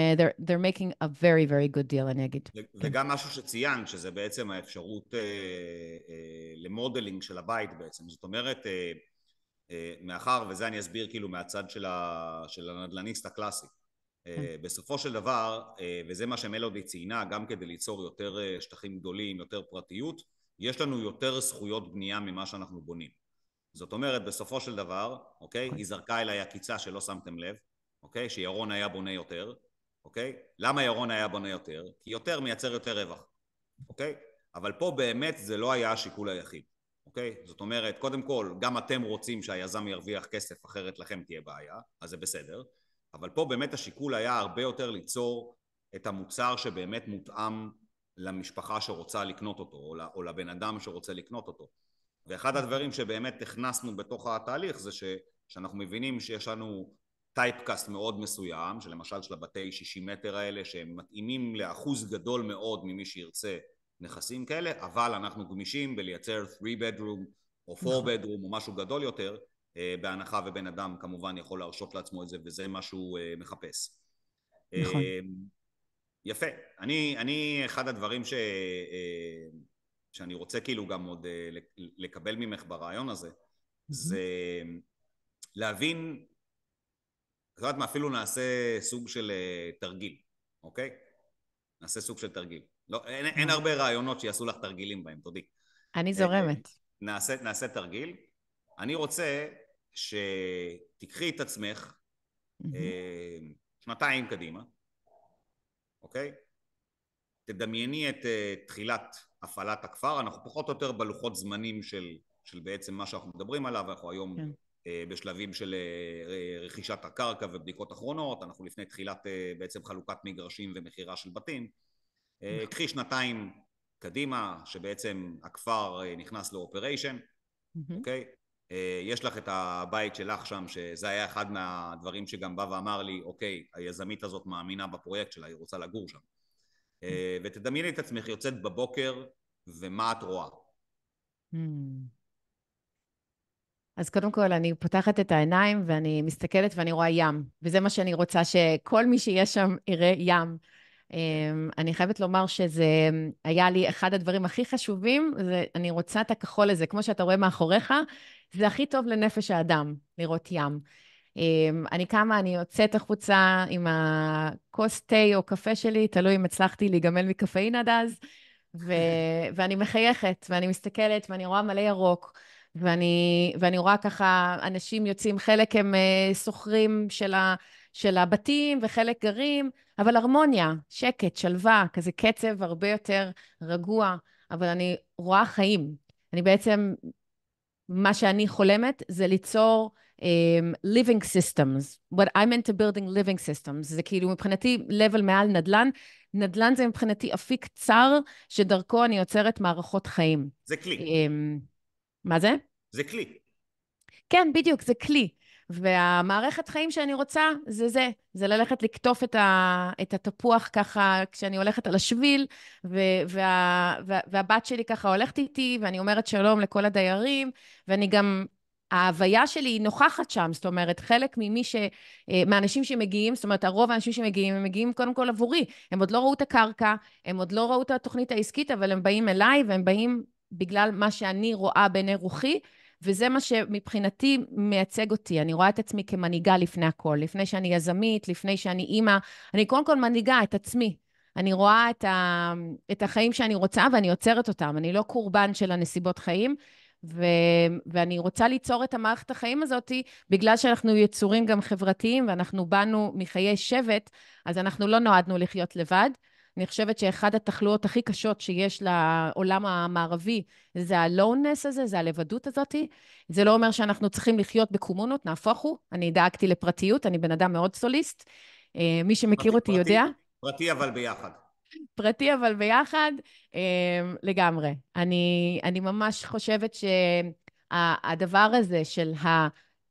they're making a very, very good deal, אני אגיד. וגם משהו שציינת, שזה בעצם האפשרות למודלינג של הבית בעצם, זאת אומרת, מאחר, וזה אני אסביר כאילו מהצד של הנדלניסט הקלאסי, בסופו של דבר, וזה מה שמלודי ציינה, גם כדי ליצור יותר שטחים גדולים, יותר פרטיות, יש לנו יותר זכויות בנייה ממה שאנחנו בונים. זאת אומרת, בסופו של דבר, אוקיי, היא זרקה אליי עקיצה שלא שמתם לב, אוקיי, שירון היה בונה יותר, אוקיי? למה ירון היה בונה יותר? כי יותר מייצר יותר רווח, אוקיי? אבל פה באמת זה לא היה השיקול היחיד, אוקיי? זאת אומרת, קודם כל, גם אתם רוצים שהיזם ירוויח כסף, אחרת לכם תהיה בעיה, אז זה בסדר. אבל פה באמת השיקול היה הרבה יותר ליצור את המוצר שבאמת מותאם למשפחה שרוצה לקנות אותו, או לבן אדם שרוצה לקנות אותו. ואחד הדברים שבאמת הכנסנו בתוך התהליך זה שאנחנו מבינים שיש לנו טייפקאסט מאוד מסוים, שלמשל של הבתי 60 מטר האלה, שהם מתאימים לאחוז גדול מאוד ממי שירצה נכסים כאלה, אבל אנחנו גמישים בלייצר 3 bedroom או 4 bedroom או משהו גדול יותר, בהנחה ובן אדם כמובן יכול להרשות לעצמו את זה, וזה מה שהוא מחפש. נכון. יפה. אני אחד הדברים שאני רוצה כאילו גם עוד לקבל ממך ברעיון הזה, זה להבין, את יודעת מה, אפילו נעשה סוג של תרגיל, אוקיי? נעשה סוג של תרגיל. לא, אין הרבה רעיונות שיעשו לך תרגילים בהם, תודי. אני זורמת. נעשה תרגיל. אני רוצה שתקחי את עצמך שנתיים קדימה, אוקיי? תדמייני את תחילת הפעלת הכפר, אנחנו פחות או יותר בלוחות זמנים של בעצם מה שאנחנו מדברים עליו, אנחנו היום בשלבים של רכישת הקרקע ובדיקות אחרונות, אנחנו לפני תחילת בעצם חלוקת מגרשים ומחירה של בתים. קחי שנתיים קדימה, שבעצם הכפר נכנס לאופריישן, אוקיי? יש לך את הבית שלך שם, שזה היה אחד מהדברים שגם בא ואמר לי, אוקיי, היזמית הזאת מאמינה בפרויקט שלה, היא רוצה לגור שם. ותדמייני את עצמך יוצאת בבוקר, ומה את רואה? אז קודם כל, אני פותחת את העיניים, ואני מסתכלת ואני רואה ים, וזה מה שאני רוצה שכל מי שיש שם יראה ים. אני חייבת לומר שזה היה לי אחד הדברים הכי חשובים, אני רוצה את הכחול הזה, כמו שאתה רואה מאחוריך, זה הכי טוב לנפש האדם, לראות ים. אני קמה, אני יוצאת החוצה עם הכוס תה או קפה שלי, תלוי אם הצלחתי להיגמל מקפאין עד אז, ואני מחייכת, ואני מסתכלת, ואני רואה מלא ירוק, ואני רואה ככה אנשים יוצאים, חלק הם סוחרים של הבתים וחלק גרים, אבל הרמוניה, שקט, שלווה, כזה קצב הרבה יותר רגוע, אבל אני רואה חיים. אני בעצם, מה שאני חולמת זה ליצור living systems. What I meant to building living systems. זה כאילו מבחינתי level מעל נדל"ן. נדל"ן זה מבחינתי אפיק קצר, שדרכו אני יוצרת מערכות חיים. זה כלי. מה זה? זה כלי. כן, בדיוק, זה כלי. והמערכת חיים שאני רוצה זה ללכת לקטוף את התפוח ככה כשאני הולכת על השביל, והבת שלי ככה הולכת איתי, ואני אומרת שלום לכל הדיירים, ואני גם, ההוויה שלי היא נוכחת שם, זאת אומרת, חלק מהאנשים שמגיעים, זאת אומרת, הרוב האנשים שמגיעים, הם מגיעים קודם כל עבורי, הם עוד לא ראו את הקרקע, הם עוד לא ראו את התוכנית העסקית, אבל הם באים אליי, והם באים בגלל מה שאני רואה בעיני רוחי, וזה מה שמבחינתי מייצג אותי. אני רואה את עצמי כמנהיגה לפני הכל, לפני שאני יזמית, לפני שאני אימא. אני קודם כל מנהיגה את עצמי. אני רואה את החיים שאני רוצה ואני יוצרת אותם. אני לא קורבן של הנסיבות חיים, ואני רוצה ליצור את המערכת החיים הזאת, בגלל שאנחנו יצורים גם חברתיים, ואנחנו באנו מחיי שבט, אז אנחנו לא נועדנו לחיות לבד. אני חושבת שאחד התחלואות הכי קשות שיש לעולם המערבי, זה ה-aloneness הזה, זה הלבדות הזאת. זה לא אומר שאנחנו צריכים לחיות בקומונות, נהפוך הוא. אני דאגתי לפרטיות, אני בן אדם מאוד סוליסט. מי שמכיר אותי יודע. פרטי אבל ביחד. פרטי אבל ביחד, לגמרי. אני ממש חושבת שהדבר הזה של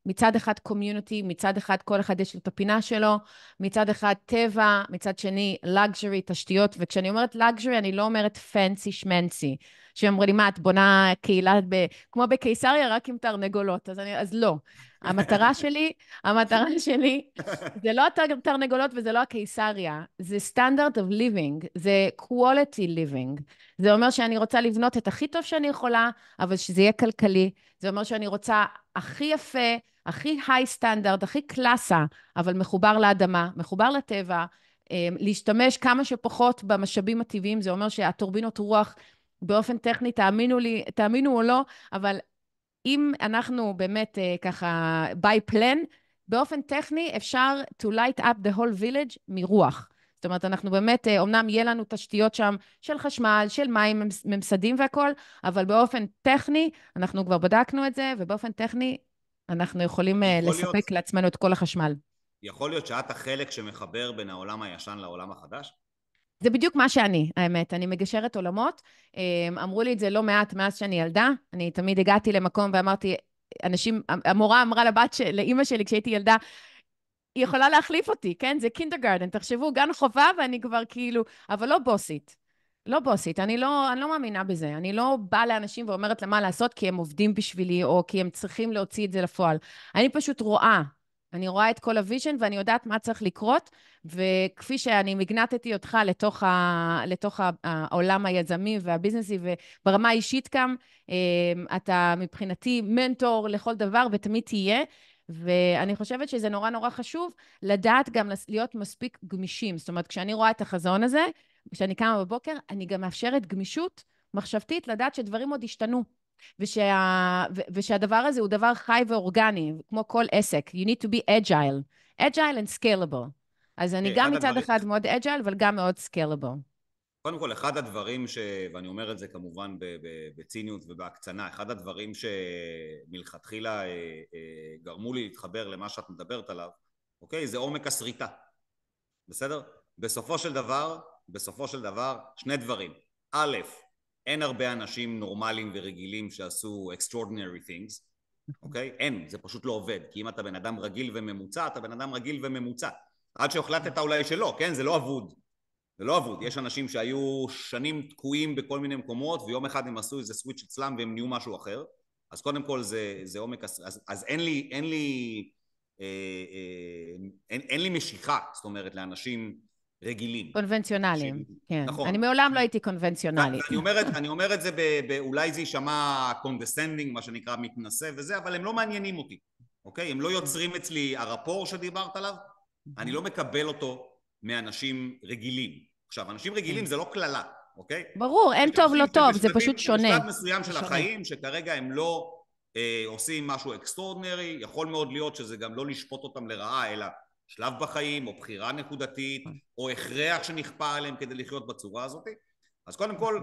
מצד אחד קומיוניטי, מצד אחד כל אחד יש לו את הפינה שלו, מצד אחד טבע, מצד שני luxury, תשתיות, וכשאני אומרת luxury אני לא אומרת fancy שמנצי, שאומרים לי מה, את בונה קהילה כמו בקיסריה רק עם תרנגולות, אז לא. המטרה שלי זה לא התרנגולות וזה לא הקיסריה, זה standard of living, זה quality living. זה אומר שאני רוצה לבנות את הכי טוב שאני יכולה, אבל שזה יהיה כלכלי. זה אומר שאני רוצה הכי יפה, הכי היי סטנדרט, הכי קלאסה, אבל מחובר לאדמה, מחובר לטבע, להשתמש כמה שפחות במשאבים הטבעיים, זה אומר שהטורבינות רוח באופן טכני, תאמינו או לא, אבל אם אנחנו באמת ככה by plan, באופן טכני אפשר to light up the whole village מרוח. זאת אומרת, אנחנו באמת, אומנם יהיה לנו תשתיות שם של חשמל, של מים ממסדים והכל, אבל באופן טכני, אנחנו כבר בדקנו את זה, ובאופן טכני אנחנו יכולים לספק לעצמנו את כל החשמל. יכול להיות שאת החלק שמחבר בין העולם הישן לעולם החדש? זה בדיוק מה שאני, האמת. אני מגשרת עולמות. אמרו לי את זה לא מעט מאז שאני ילדה. אני תמיד הגעתי למקום ואמרתי, המורה אמרה לאמא שלי כשהייתי ילדה, היא יכולה להחליף אותי, כן? זה קינדרגרדן. תחשבו, גן חובה ואני כבר כאילו, אבל לא בוסית. לא בוסית, אני לא מאמינה בזה. אני לא באה לאנשים ואומרת למה לעשות כי הם עובדים בשבילי או כי הם צריכים להוציא את זה לפועל. אני פשוט רואה. אני רואה את כל הוויז'ן ואני יודעת מה צריך לקרות, וכפי שאני מגנטתי אותך לתוך העולם היזמי והביזנסי, וברמה האישית גם, אתה מבחינתי מנטור לכל דבר ותמיד תהיה, ואני חושבת שזה נורא נורא חשוב לדעת גם להיות מספיק גמישים. זאת אומרת, כשאני רואה את החזון הזה, כשאני קמה בבוקר, אני גם מאפשרת גמישות מחשבתית לדעת שדברים עוד השתנו. ושהדבר הזה הוא דבר חי ואורגני, כמו כל עסק. You need to be agile and scalable. אז אני גם מצד אחד מאוד agile, אבל גם מאוד scalable. קודם כל, אחד הדברים ואני אומר את זה כמובן בציניות ובהקצנה, אחד הדברים שמלכתחילה גרמו לי להתחבר למה שאת מדברת עליו, אוקיי? זה עומק הסריטה. בסדר? בסופו של דבר, שני דברים. א', אין הרבה אנשים נורמליים ורגילים שעשו extraordinary things, אוקיי? אין, זה פשוט לא עובד, כי אם אתה בן אדם רגיל וממוצע, אתה בן אדם רגיל וממוצע. עד שהחלטת אולי שלא, כן? זה לא אבוד. זה לא אבוד. יש אנשים שהיו שנים תקועים בכל מיני מקומות, ויום אחד הם עשו איזה סוויץ' אצלם והם נהיו משהו אחר. אז קודם כל זה עומק, אז אין לי משיכה, זאת אומרת, לאנשים רגילים. קונבנציונליים, כן. נכון. אני מעולם לא הייתי קונבנציונלית. אני אומר את זה, אולי זה יישמע קונדסנדינג, מה שנקרא מתנשא וזה, אבל הם לא מעניינים אותי, אוקיי? הם לא יוצרים אצלי הרפור שדיברת עליו, אני לא מקבל אותו מאנשים רגילים. עכשיו, אנשים רגילים זה לא כללה, אוקיי? ברור, אין טוב לא טוב, זה פשוט שונה. בשלב מסוים של החיים, שכרגע הם לא עושים משהו אקסטרורדינרי, יכול מאוד להיות שזה גם לא לשפוט אותם לרעה, אלא שלב בחיים, או בחירה נקודתית, או הכרח שנכפה עליהם כדי לחיות בצורה הזאת. אז קודם כל,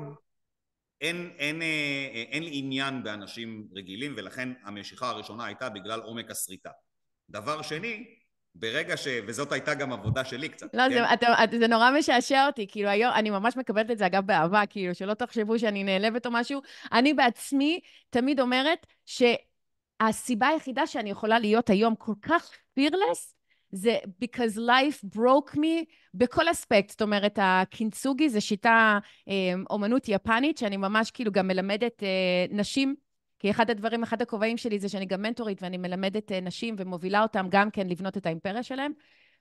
אין לי עניין באנשים רגילים, ולכן המשיכה הראשונה הייתה בגלל עומק הסריטה. דבר שני, וזאת הייתה גם עבודה שלי קצת. לא, זה נורא משעשע אותי, כאילו היום, אני ממש מקבלת את זה אגב באהבה, כאילו שלא תחשבו שאני נעלבת או משהו, אני בעצמי תמיד אומרת הסיבה היחידה שאני יכולה להיות היום כל כך fearless, זה because life broke me בכל אספקט. זאת אומרת, הקינצוגי זה שיטה אומנות יפנית, שאני ממש כאילו גם מלמדת נשים, כי אחד הכובעים שלי זה שאני גם מנטורית, ואני מלמדת נשים ומובילה אותם גם כן לבנות את האימפריה שלהם.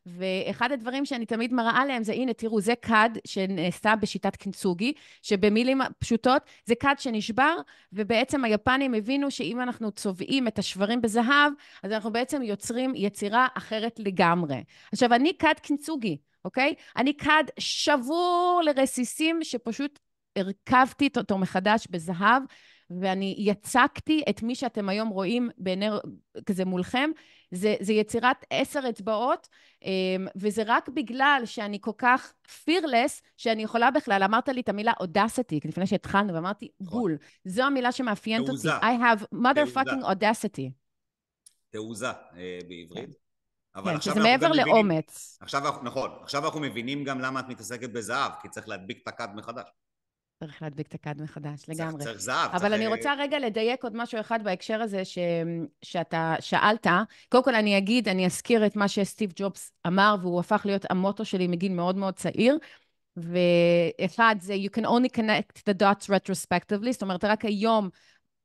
ואחד הדברים שאני תמיד מראה להם זה, הנה, תראו, זה קד שנעשה בשיטת קינצוגי, שבמילים פשוטות זה קד שנשבר, ובעצם היפנים הבינו שאם אנחנו צובעים את השברים בזהב, אז אנחנו בעצם יוצרים יצירה אחרת לגמרי. עכשיו, אני קד קינצוגי, אוקיי? אני קד שבור לרסיסים שפשוט הרכבתי אותו מחדש בזהב, ואני יצקתי את מי שאתם היום רואים בעיני כזה מולכם, זה יצירת 10 אצבעות, וזה רק בגלל שאני כל כך fearless, שאני יכולה בכלל, אמרת לי את המילה audacity, לפני שהתחלנו, ואמרתי, בול, זו המילה שמאפיינת אותי. I have motherfucking audacity. תעוזה בעברית. כן, שזה מעבר לאומץ. נכון, עכשיו אנחנו מבינים גם למה את מתעסקת בזהב, כי צריך להדביק את הקד מחדש. צריך להדביק את הקד מחדש, לגמרי. צריך זהב. אבל אני רוצה רגע לדייק עוד משהו אחד בהקשר הזה שאתה שאלת. קודם כל אני אזכיר את מה שסטיב ג'ובס אמר, והוא הפך להיות המוטו שלי מגיל מאוד מאוד צעיר. ואחד זה, you can only connect the dots retrospectively, זאת אומרת, רק היום,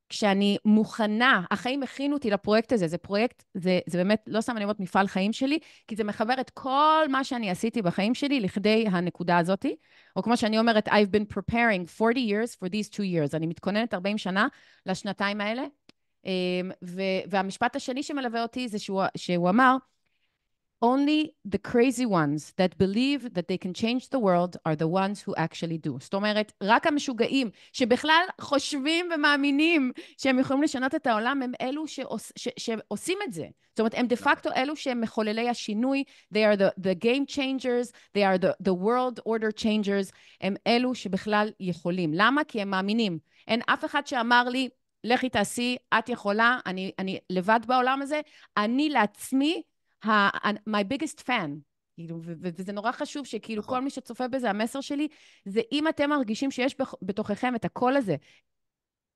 כשאני מוכנה, החיים הכינו אותי לפרויקט הזה, זה פרויקט, זה באמת, לא סתם אני אומרת מפעל חיים שלי, כי זה מחבר את כל מה שאני עשיתי בחיים שלי לכדי הנקודה הזאת, או כמו שאני אומרת, I've been preparing 40 years for these 2 years, אני מתכוננת 40 שנה לשנתיים האלה, והמשפט השני שמלווה אותי זה שהוא אמר, only the crazy ones that believe that they can change the world are the ones who actually do. זאת אומרת, רק המשוגעים שבכלל חושבים ומאמינים שהם יכולים לשנות את העולם, הם אלו שעושים את זה. זאת אומרת, הם דה פקטו אלו שהם מחוללי השינוי, they are the game changers, they are the world order changers, הם אלו שבכלל יכולים. למה? כי הם מאמינים. אין אף אחד שאמר לי, לכי תעשי, את יכולה, אני לבד בעולם הזה, אני לעצמי, my biggest fan, וזה נורא חשוב שכאילו כל מי שצופה בזה, המסר שלי, זה אם אתם מרגישים שיש בתוככם את הקול הזה,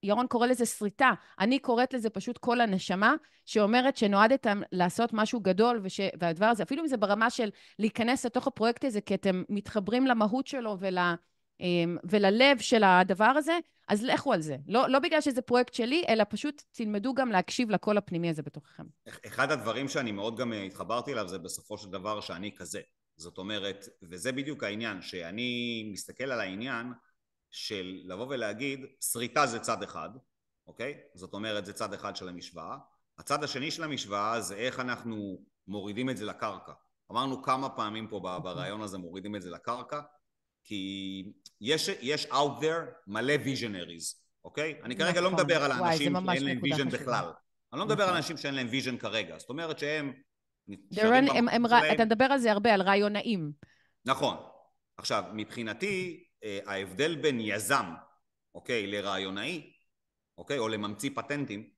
ירון קורא לזה שריטה, אני קוראת לזה פשוט קול הנשמה, שאומרת שנועדתם לעשות משהו גדול, והדבר הזה, אפילו אם זה ברמה של להיכנס לתוך הפרויקט הזה, כי אתם מתחברים למהות שלו וללב של הדבר הזה, אז לכו על זה. לא בגלל שזה פרויקט שלי, אלא פשוט תלמדו גם להקשיב לקול הפנימי הזה בתוככם. אחד הדברים שאני מאוד גם התחברתי אליו, זה בסופו של דבר שאני כזה. זאת אומרת, וזה בדיוק העניין, שאני מסתכל על העניין של לבוא ולהגיד, שריטה זה צד אחד, אוקיי? זאת אומרת, זה צד אחד של המשוואה. הצד השני של המשוואה זה איך אנחנו מורידים את זה לקרקע. אמרנו כמה פעמים פה ברעיון הזה, מורידים את זה לקרקע, כי יש out there מלא visionaries, אוקיי? אני כרגע לא מדבר על האנשים שאין להם vision בכלל. אני לא מדבר על אנשים שאין להם vision כרגע. זאת אומרת שהם... אתה מדבר על זה הרבה, על רעיונאים. נכון. עכשיו, מבחינתי, ההבדל בין יזם, אוקיי, לרעיונאי, אוקיי, או לממציא פטנטים,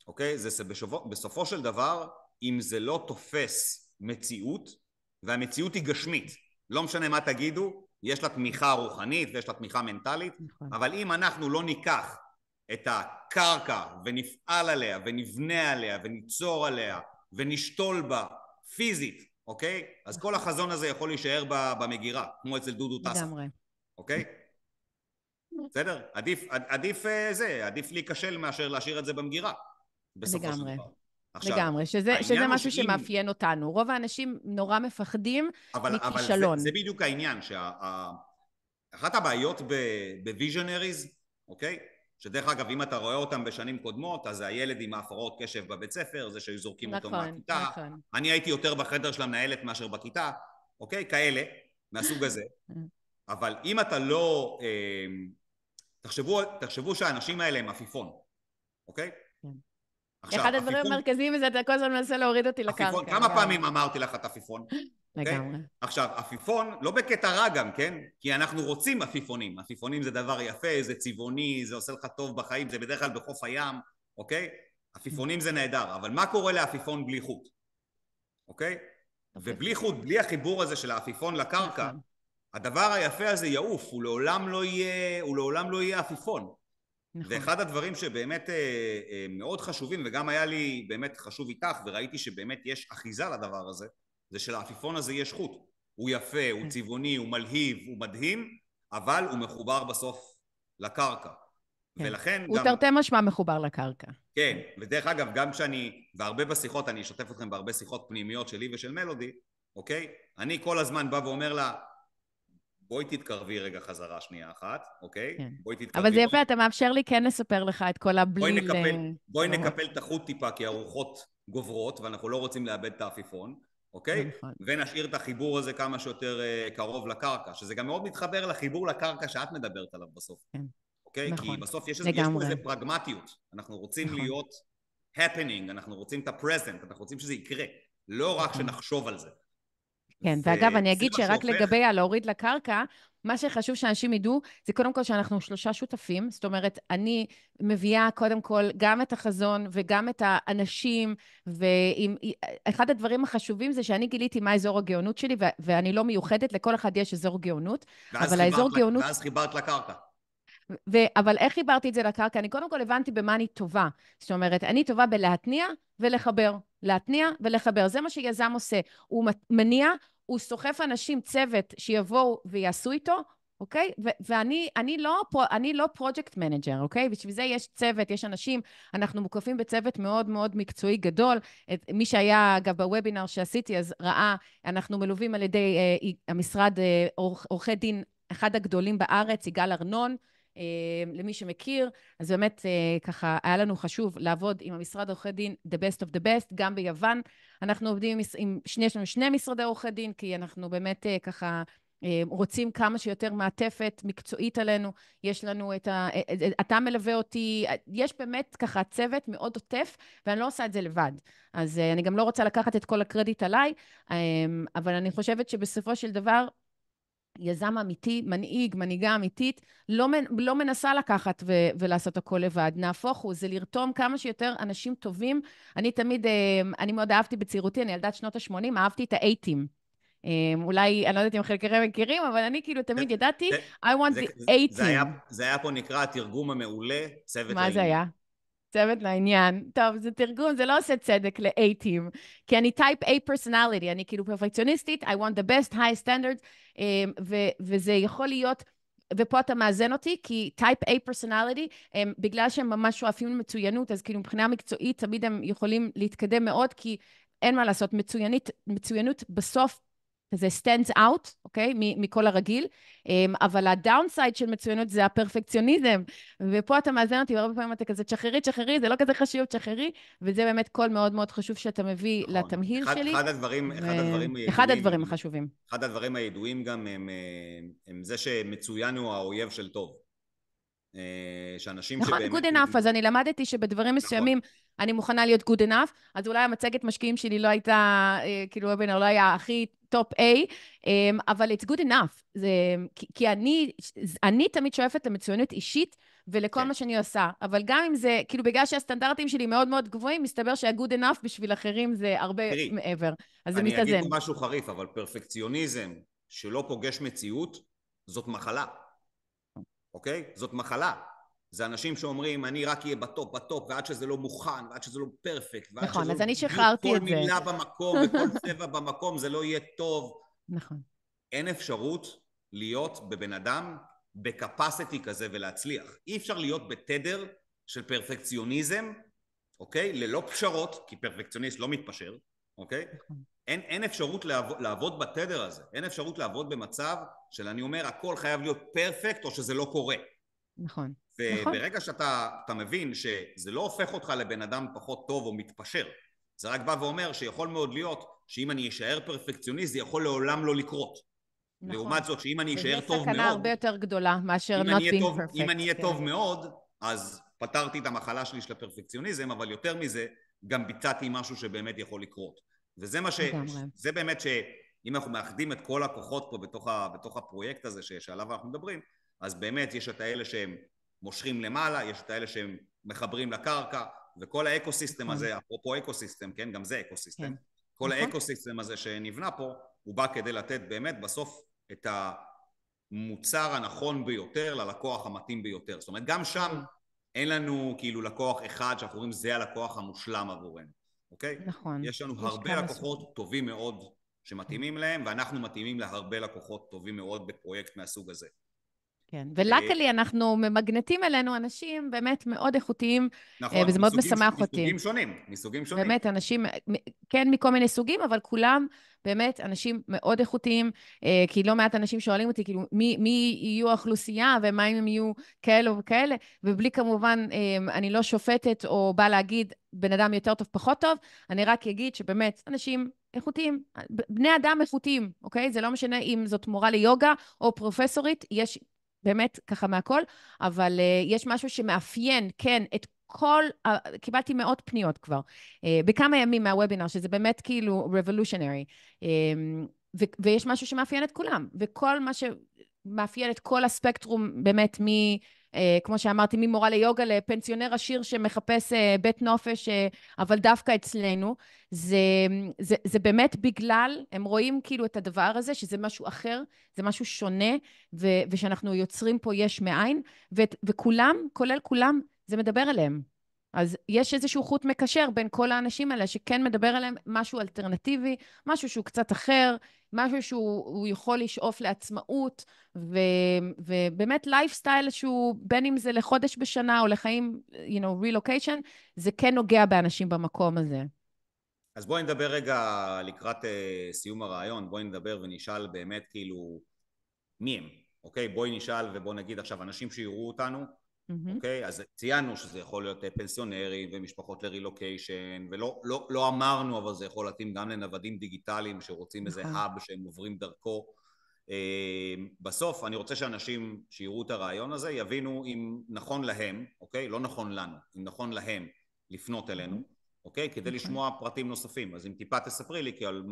אוקיי, זה בסופו של דבר, אם זה לא תופס מציאות, והמציאות היא גשמית, לא משנה מה תגידו, יש לה תמיכה רוחנית ויש לה תמיכה מנטלית, אבל אם אנחנו לא ניקח את הקרקע ונפעל עליה ונבנה עליה וניצור עליה ונשתול בה פיזית, אוקיי? אז כל החזון הזה יכול להישאר במגירה, כמו אצל דודו טסה. אוקיי? בסדר? עדיף להיכשל מאשר להשאיר את זה במגירה. בסופו של דבר. לגמרי, שזה משהו שמאפיין אותנו. רוב האנשים נורא מפחדים מכישלון. אבל זה בדיוק העניין, שאחת הבעיות בוויז'נריז, אוקיי? שדרך אגב, אם אתה רואה אותם בשנים קודמות, אז זה הילד עם ההפרעות קשב בבית ספר, זה שהיו זורקים אותו מהכיתה. אני הייתי יותר בחדר של המנהלת מאשר בכיתה, אוקיי? כאלה, מהסוג הזה. אבל אם אתה לא... תחשבו שהאנשים האלה הם עפיפון, אוקיי? אחד הדברים המרכזיים זה אתה כל הזמן מנסה להוריד אותי לקרקע. כמה פעמים אמרתי לך את עפיפון? לגמרי. עכשיו, עפיפון, לא בקטע רע גם, כן? כי אנחנו רוצים עפיפונים. עפיפונים זה דבר יפה, זה צבעוני, זה עושה לך טוב בחיים, זה בדרך כלל בחוף הים, אוקיי? עפיפונים זה נהדר, אבל מה קורה לעפיפון בלי חוט? אוקיי? ובלי חוט, בלי החיבור הזה של העפיפון לקרקע, הדבר היפה הזה יעוף, הוא לעולם לא יהיה עפיפון. נכון. ואחד הדברים שבאמת מאוד חשובים, וגם היה לי באמת חשוב איתך, וראיתי שבאמת יש אחיזה לדבר הזה, זה שלעפיפון הזה יש חוט. הוא יפה, הוא כן. צבעוני, הוא מלהיב, הוא מדהים, אבל הוא מחובר בסוף לקרקע. כן. ולכן הוא גם... תרתי משמע מחובר לקרקע. כן, ודרך אגב, גם כשאני, והרבה בשיחות, אני אשתף אתכם בהרבה שיחות פנימיות שלי ושל מלודי, אוקיי? אני כל הזמן בא ואומר לה, בואי תתקרבי רגע חזרה שנייה אחת, אוקיי? כן. בואי אבל תתקרבי. זה יפה, אתה מאפשר לי כן לספר לך את כל הבליל בואי ברמות. נקפל את החוט טיפה, כי הרוחות גוברות, ואנחנו לא רוצים לאבד את העפיפון, זה אוקיי? נכון. ונשאיר את החיבור הזה כמה שיותר קרוב לקרקע, שזה גם מאוד מתחבר לחיבור לקרקע שאת מדברת עליו בסוף, כן. אוקיי? כי נכון. בסוף יש פה לגמרי. איזה פרגמטיות. אנחנו רוצים נכון. להיות happening, אנחנו רוצים את ה-present, אנחנו רוצים שזה יקרה, לא רק נכון. שנחשוב על זה. כן, ואגב, אני וזה אגיד מה שרק שהופך... לגבי הלהוריד לקרקע, מה שחשוב שאנשים ידעו, זה קודם כל שאנחנו 3 שותפים, זאת אומרת, אני מביאה קודם כל גם את החזון וגם את האנשים, ואחד הדברים החשובים זה שאני גיליתי מה אזור הגאונות שלי, ואני לא מיוחדת, לכל אחד יש אזור גאונות, אבל האזור גאונות... ואז חיברת לקרקע. אבל איך חיברתי את זה לקרקע? אני קודם כל הבנתי במה אני טובה. זאת אומרת, אני טובה בלהתניע ולחבר. להתניע ולחבר. זה מה שיזם עושה. הוא מניע, הוא סוחף אנשים, צוות, שיבואו ויעשו איתו, אוקיי? ואני לא פרויקט מנג'ר, אוקיי? בשביל זה יש צוות, יש אנשים, אנחנו מוקפים בצוות מאוד מאוד מקצועי גדול. מי שהיה, אגב, בוובינר שעשיתי, אז ראה, אנחנו מלווים על ידי המשרד עורכי דין, אחד הגדולים בארץ, יגאל ארנון, למי שמכיר, אז באמת ככה היה לנו חשוב לעבוד עם המשרד עורכי דין the best of the best, גם ביוון אנחנו עובדים עם שני משרדי עורכי דין, כי אנחנו באמת ככה רוצים כמה שיותר מעטפת מקצועית עלינו, יש לנו אתה מלווה אותי, יש באמת ככה צוות מאוד עוטף, ואני לא עושה את זה לבד, אז אני גם לא רוצה לקחת את כל הקרדיט עליי, אבל אני חושבת שבסופו של דבר, יזם אמיתי, מנהיגה אמיתית, לא מנסה לקחת ולעשות הכל לבד. נהפוך הוא, זה לרתום כמה שיותר אנשים טובים. אני מאוד אהבתי בצעירותי, אני ילדת שנות ה-80, אהבתי את האייטים. אולי, אני לא יודעת אם חלקכם מכירים, אבל אני כאילו תמיד ידעתי, I want the A-team. זה היה פה נקרא התרגום המעולה, צוות מה זה לעניין. היה? צוות לעניין. טוב, זה תרגום, זה לא עושה צדק ל-A-team, כי אני type A personality, אני כאילו פרפקציוניסטית, I want the best, high standards, וזה יכול להיות, ופה אתה מאזן אותי, כי type A personality, בגלל שהם ממש שואפים למצוינות, אז כאילו מבחינה מקצועית, תמיד הם יכולים להתקדם מאוד, כי אין מה לעשות, מצוינות בסוף, זה stands out, אוקיי? מכל הרגיל, אבל הדאונסייד של מצוינות זה הפרפקציוניזם, ופה אתה מאזן אותי, והרבה פעמים אתה כזה תשחררי, זה לא כזה חשוב, תשחררי, וזה באמת קול מאוד מאוד חשוב שאתה מביא לתמהיל שלי. אחד הדברים החשובים. אחד הדברים הידועים גם הם זה שמצוין הוא האויב של טוב. שאנשים נכון, שבאמת... good enough, אז אני למדתי שבדברים מסוימים אני מוכנה להיות good enough, אז אולי המצגת משקיעים שלי לא הייתה, כאילו וובינר לא היה הכי טופ A, אבל it's good enough, כי אני תמיד שואפת למצוינות אישית ולכל מה שאני עושה, אבל גם אם זה, כאילו בגלל שהסטנדרטים שלי מאוד מאוד גבוהים, מסתבר שה-good enough בשביל אחרים זה הרבה מעבר, אז זה מתאזן. אני אגיד פה משהו חריף, אבל פרפקציוניזם שלא פוגש מציאות, זאת מחלה. אוקיי? זאת מחלה. זה אנשים שאומרים, אני רק אהיה בטופ, ועד שזה לא מוכן, ועד שזה לא פרפקט, ועד נכון, שזה אז לא אני שחררתי את זה. כל מילה במקום וכל צבע במקום, זה לא יהיה טוב. נכון. אין אפשרות להיות בבן אדם בקפסיטי כזה ולהצליח. אי אפשר להיות בתדר של פרפקציוניזם, אוקיי? ללא פשרות, כי פרפקציוניסט לא מתפשר, אוקיי? נכון. אין אפשרות לעבוד בתדר הזה, אין אפשרות לעבוד במצב של אני אומר הכל חייב להיות פרפקט או שזה לא קורה. נכון. וברגע שאתה מבין שזה לא הופך אותך לבן אדם פחות טוב או מתפשר, זה רק בא ואומר שיכול מאוד להיות שאם אני אשאר פרפקציוניסט זה יכול לעולם לא לקרות. נכון. לעומת זאת שאם אני אשאר טוב מאוד... וזה סכנה הרבה יותר גדולה מאשר not being perfect. אם אני אהיה טוב מאוד, אז פתרתי את המחלה שלי של הפרפקציוניזם, אבל יותר מזה גם ביצעתי משהו שבאמת יכול לקרות. וזה מה זה באמת שאם אנחנו מאחדים את כל הכוחות פה בתוך הפרויקט הזה שעליו אנחנו מדברים, אז באמת יש את האלה שהם מושכים למעלה, יש את האלה שהם מחברים לקרקע, וכל האקוסיסטם הזה, אפרופו אקוסיסטם, כן, גם זה אקוסיסטם, כל האקוסיסטם הזה שנבנה פה, הוא בא כדי לתת באמת בסוף את המוצר הנכון ביותר ללקוח המתאים ביותר. זאת אומרת, גם שם אין לנו כאילו לקוח אחד שאנחנו רואים זה הלקוח המושלם עבורנו, אוקיי? נכון. יש לנו יש הרבה כמה לקוחות סוגים. טובים מאוד כן. שמתאימים להם, ואנחנו מתאימים להרבה לקוחות טובים מאוד בפרויקט מהסוג הזה. כן, ולקלי אנחנו ממגנטים אלינו אנשים באמת מאוד איכותיים, נכון, וזה מאוד משמח אותי. מסוגים שונים, מסוגים שונים. באמת, אנשים, כן, מכל מיני סוגים, אבל כולם באמת אנשים מאוד איכותיים, כי לא מעט אנשים שואלים אותי, כאילו, מי יהיו האוכלוסייה, ומה אם הם יהיו כאלו וכאלה, ובלי כמובן, אני לא שופטת או באה להגיד בן אדם יותר טוב, פחות טוב, אני רק אגיד שבאמת, אנשים איכותיים, בני אדם איכותיים, אוקיי? זה לא משנה אם זאת מורה ליוגה או פרופסורית, יש באמת ככה מהכל, אבל יש משהו שמאפיין, כן, את כל, קיבלתי מאות פניות כבר, בכמה ימים מהוובינר, שזה באמת כאילו revolutionary, ויש משהו שמאפיין את כולם, וכל מה שמאפיין את כל הספקטרום, באמת כמו שאמרתי, ממורה ליוגה לפנסיונר עשיר שמחפש בית נופש, אבל דווקא אצלנו, זה באמת בגלל, הם רואים כאילו את הדבר הזה, שזה משהו אחר, זה משהו שונה, ושאנחנו יוצרים פה יש מאין, וכולם, כולל כולם, זה מדבר אליהם. אז יש איזשהו חוט מקשר בין כל האנשים האלה, שכן מדבר עליהם משהו אלטרנטיבי, משהו שהוא קצת אחר, משהו שהוא יכול לשאוף לעצמאות, ובאמת לייפסטייל שהוא, בין אם זה לחודש בשנה או לחיים, relocation, זה כן נוגע באנשים במקום הזה. אז בואי נדבר רגע לקראת סיום הרעיון, בואי נדבר ונשאל באמת כאילו מי הם, אוקיי? בואי נשאל ובואי נגיד עכשיו אנשים שיראו אותנו, אוקיי? אז ציינו שזה יכול להיות פנסיונרים ומשפחות לרילוקיישן, ולא אמרנו, אבל זה יכול להתאים גם לנוודים דיגיטליים שרוצים איזה נכון. האב שהם עוברים דרכו. בסוף אני רוצה שאנשים שיראו את הרעיון הזה יבינו אם נכון להם, אוקיי? לא נכון לנו, אם נכון להם לפנות אלינו, אוקיי? כדי לשמוע פרטים נוספים. אז אם טיפה תספרי לי כי על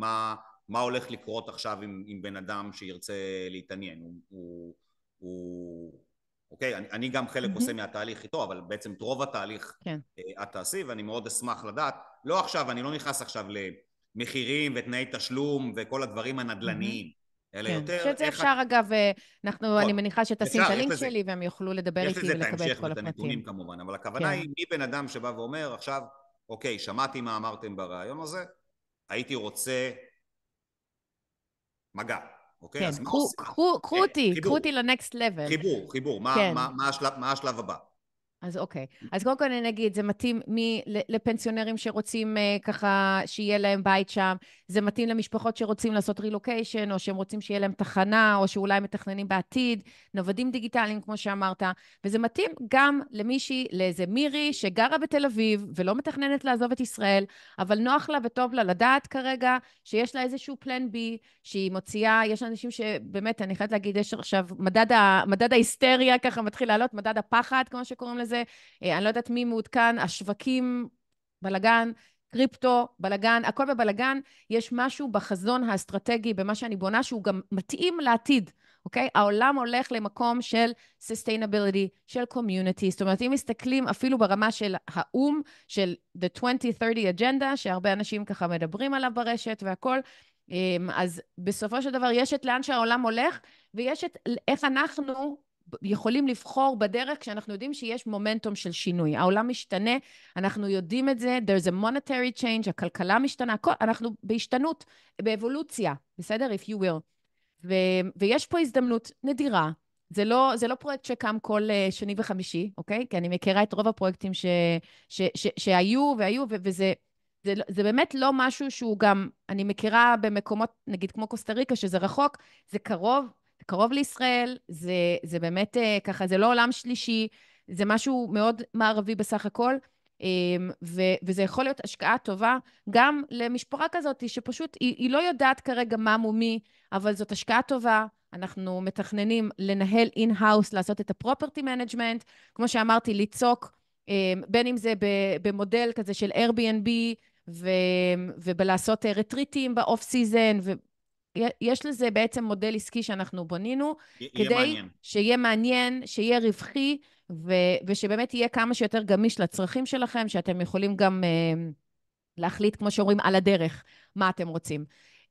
מה הולך לקרות עכשיו עם בן אדם שירצה להתעניין. אוקיי, אני גם חלק עושה מהתהליך איתו, אבל בעצם את רוב התהליך כן. את תעשי, ואני מאוד אשמח לדעת. לא עכשיו, אני לא נכנס עכשיו למחירים ותנאי תשלום וכל הדברים הנדלניים, אלא כן, יותר שזה איך את... אפשר אגב, אני נכון, מניחה שתשים את אפשר, הלינק שלי והם יוכלו לדבר יש איתי לזה את ולקבל את ההמשך כל ואת הפרטים. הנתונים כמובן, אבל הכוונה כן. היא מי בן אדם שבא ואומר עכשיו, אוקיי, שמעתי מה אמרתם ברעיון הזה, הייתי רוצה מגע, אוקיי? כן, אז מה קחו עושים? כן, קחו אותי לנקסט לבל. חיבור, כן. מה השלב הבא? אז אוקיי. אז קודם כל אני אגיד, זה מתאים לפנסיונרים שרוצים ככה שיהיה להם בית שם, זה מתאים למשפחות שרוצים לעשות רילוקיישן, או שהם רוצים שיהיה להם תחנה, או שאולי מתכננים בעתיד, נוודים דיגיטליים, כמו שאמרת, וזה מתאים גם למישהי, לאיזה מירי שגרה בתל אביב, ולא מתכננת לעזוב את ישראל, אבל נוח לה וטוב לה לדעת כרגע, שיש לה איזשהו פלן בי, שהיא מוציאה, יש אנשים שבאמת, אני חייבת להגיד, יש עכשיו מדד ההיסטריה ככה מתחיל לעלות, מדד הפחד, כמו שקוראים לזה, אני לא יודעת מי מעודכן, השווקים, בלגן, קריפטו, בלגן, הכל בבלגן, יש משהו בחזון האסטרטגי, במה שאני בונה, שהוא גם מתאים לעתיד, אוקיי? העולם הולך למקום של sustainability, של community, זאת אומרת, אם מסתכלים אפילו ברמה של האום, של the 2030 agenda, שהרבה אנשים ככה מדברים עליו ברשת והכל, אז בסופו של דבר יש את לאן שהעולם הולך, ויש את איך אנחנו יכולים לבחור בדרך כשאנחנו יודעים שיש מומנטום של שינוי. העולם משתנה, אנחנו יודעים את זה, there's a monetary change, הכלכלה משתנה, אנחנו בהשתנות, באבולוציה, בסדר? If you will. ויש פה הזדמנות נדירה. זה לא פרויקט שקם כל שני וחמישי, אוקיי? כי אני מכירה את רוב הפרויקטים שהיו, וזה זה באמת לא משהו שהוא גם, אני מכירה במקומות, נגיד כמו קוסטה ריקה, שזה רחוק, זה קרוב לישראל, זה באמת ככה, זה לא עולם שלישי, זה משהו מאוד מערבי בסך הכל, וזה יכול להיות השקעה טובה גם למשפחה כזאת, שפשוט היא לא יודעת כרגע מה מומי, אבל זאת השקעה טובה, אנחנו מתכננים לנהל אין-האוס, לעשות את הפרופרטי מנג'מנט, כמו שאמרתי, ליצוק, בין אם זה במודל כזה של Airbnb, ובלעשות רטריטים באוף סיזן, ויש לזה בעצם מודל עסקי שאנחנו בונינו, כדי שיהיה מעניין, שיהיה רווחי, ושבאמת יהיה כמה שיותר גמיש לצרכים שלכם, שאתם יכולים גם להחליט, כמו שאומרים, על הדרך, מה אתם רוצים.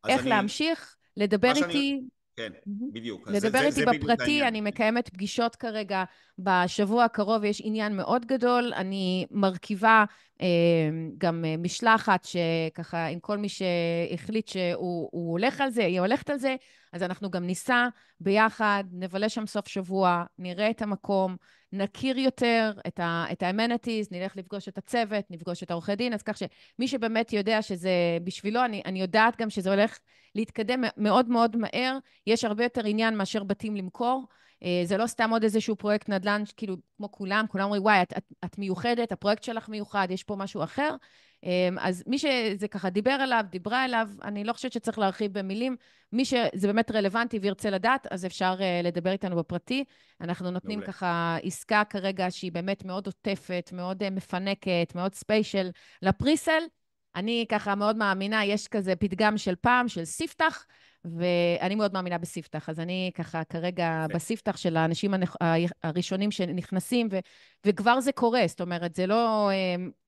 איך להמשיך, לדבר איתי. כן, בדיוק. לדבר איתי זה בדיוק בפרטי, העניין. אני מקיימת פגישות כרגע בשבוע הקרוב, יש עניין מאוד גדול, אני מרכיבה גם משלחת שככה, עם כל מי שהחליט שהוא הולך על זה, היא הולכת על זה, אז אנחנו גם ניסע ביחד, נבלה שם סוף שבוע, נראה את המקום, נכיר יותר את ה-amenities, נלך לפגוש את הצוות, נפגוש את העורכי דין, אז כך שמי שבאמת יודע שזה בשבילו, אני יודעת גם שזה הולך להתקדם מאוד מאוד מהר, יש הרבה יותר עניין מאשר בתים למכור, זה לא סתם עוד איזשהו פרויקט נדל"ן, כאילו, כמו כולם אומרים, וואי, את מיוחדת, הפרויקט שלך מיוחד, יש פה משהו אחר. אז מי שזה ככה דיברה אליו, אני לא חושבת שצריך להרחיב במילים, מי שזה באמת רלוונטי וירצה לדעת, אז אפשר לדבר איתנו בפרטי. אנחנו נותנים מעולה. ככה עסקה כרגע שהיא באמת מאוד עוטפת, מאוד מפנקת, מאוד ספיישל לפריסל. אני ככה מאוד מאמינה, יש כזה פתגם של פעם, של ספתח, ואני מאוד מאמינה בספתח, אז אני ככה כרגע בספתח של האנשים הראשונים שנכנסים, וכבר זה קורה, זאת אומרת, זה לא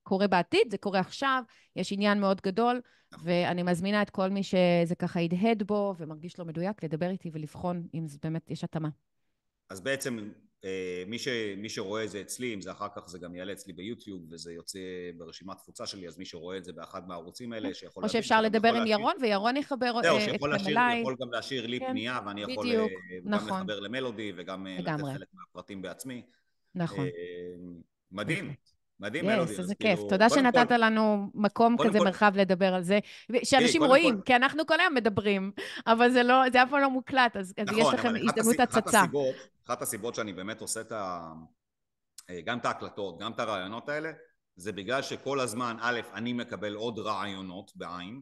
קורה בעתיד, זה קורה עכשיו, יש עניין מאוד גדול, ואני מזמינה את כל מי שזה ככה ידהד בו, ומרגיש לו מדויק, לדבר איתי ולבחון אם זה באמת יש התאמה. אז בעצם מי שרואה את זה אצלי, אם זה אחר כך זה גם יעלה אצלי ביוטיוב וזה יוצא ברשימת תפוצה שלי, אז מי שרואה את זה באחד מהערוצים האלה שיכול או להבין, שאפשר לדבר עם ירון, וירון יחבר אתכם אליי. יכול גם להשאיר לי פנייה ואני יכול גם לחבר למלודי וגם לתת חלק מהפרטים בעצמי. נכון. מדהים, מדהים מלודי. יס, איזה כיף. תודה שנתת לנו מקום כזה, מרחב לדבר על זה, שאנשים רואים, כי אנחנו כל היום מדברים, אבל זה אף פעם לא מוקלט, אז יש לכם הזדמנות הצצה. אחת הסיבות שאני באמת עושה גם את ההקלטות, גם את הרעיונות האלה, זה בגלל שכל הזמן, א', אני מקבל עוד רעיונות בעין,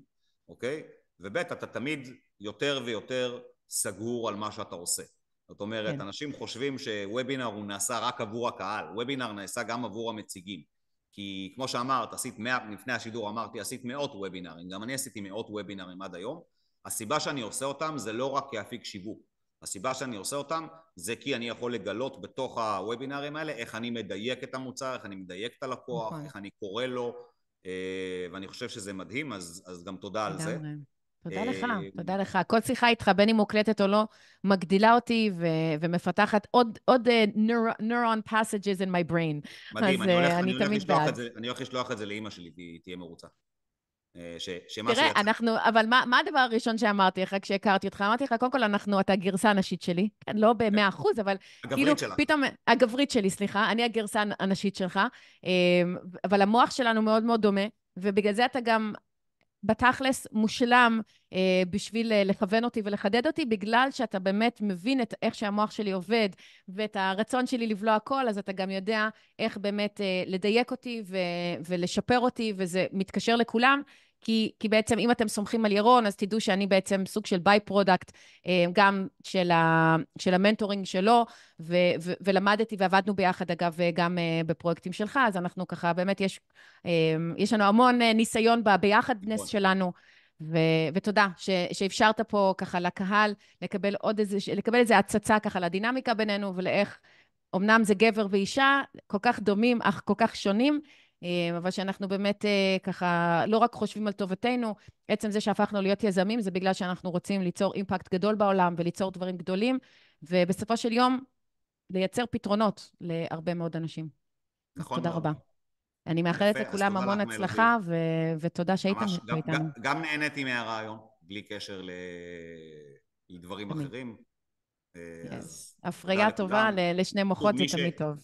אוקיי? וב', אתה תמיד יותר ויותר סגור על מה שאתה עושה. זאת אומרת, אנשים חושבים שוובינר הוא נעשה רק עבור הקהל, וובינר נעשה גם עבור המציגים. כי כמו שאמרת, לפני השידור אמרתי, עשית מאות וובינרים, גם אני עשיתי מאות וובינרים עד היום. הסיבה שאני עושה אותם זה לא רק כאפיק שיווק. הסיבה שאני עושה אותם זה כי אני יכול לגלות בתוך הוובינרים האלה איך אני מדייק את המוצר, איך אני מדייק את הלקוח, איך אני קורא לו, ואני חושב שזה מדהים, אז גם תודה על זה. תודה לך, תודה לך. כל שיחה איתך, בין אם מוקלטת או לא, מגדילה אותי ומפתחת עוד neuron passages in my brain. מדהים, אני תמיד בעד. אני הולך לשלוח את זה לאמא שלי, תהיה מרוצה. תראה, אבל מה הדבר הראשון שאמרתי לך כשהכרתי אותך? אמרתי לך, קודם כל, אתה הגרסה הנשית שלי, לא ב100%, אבל כאילו, פתאום, הגברית שלי, סליחה, אני הגרסה הנשית שלך, אבל המוח שלנו מאוד מאוד דומה, ובגלל זה אתה גם בתכלס מושלם בשביל לכוון אותי ולחדד אותי, בגלל שאתה באמת מבין את איך שהמוח שלי עובד, ואת הרצון שלי לבלוע הכל, אז אתה גם יודע איך באמת לדייק אותי ולשפר אותי, וזה מתקשר לכולם, כי בעצם אם אתם סומכים על ירון, אז תדעו שאני בעצם סוג של ביי פרודקט, גם של המנטורינג שלו, ולמדתי ועבדנו ביחד, אגב, גם בפרויקטים שלך, אז אנחנו ככה, באמת יש לנו המון ניסיון ביחדנס שלנו, ותודה שאפשרת פה ככה לקהל לקבל איזה הצצה ככה לדינמיקה בינינו, ולאיך, אמנם זה גבר ואישה, כל כך דומים, אך כל כך שונים, אבל שאנחנו באמת ככה לא רק חושבים על טובתנו, עצם זה שהפכנו להיות יזמים, זה בגלל שאנחנו רוצים ליצור אימפקט גדול בעולם, וליצור דברים גדולים, ובסופו של יום, לייצר פתרונות להרבה מאוד אנשים. נכון. תודה רבה. אני מאחלת לכולם המון הצלחה, ותודה שהייתם איתנו. גם נהניתי מהרעיון, בלי קשר לדברים אחרים. הפריה טובה לשני מוחות זה תמיד טוב.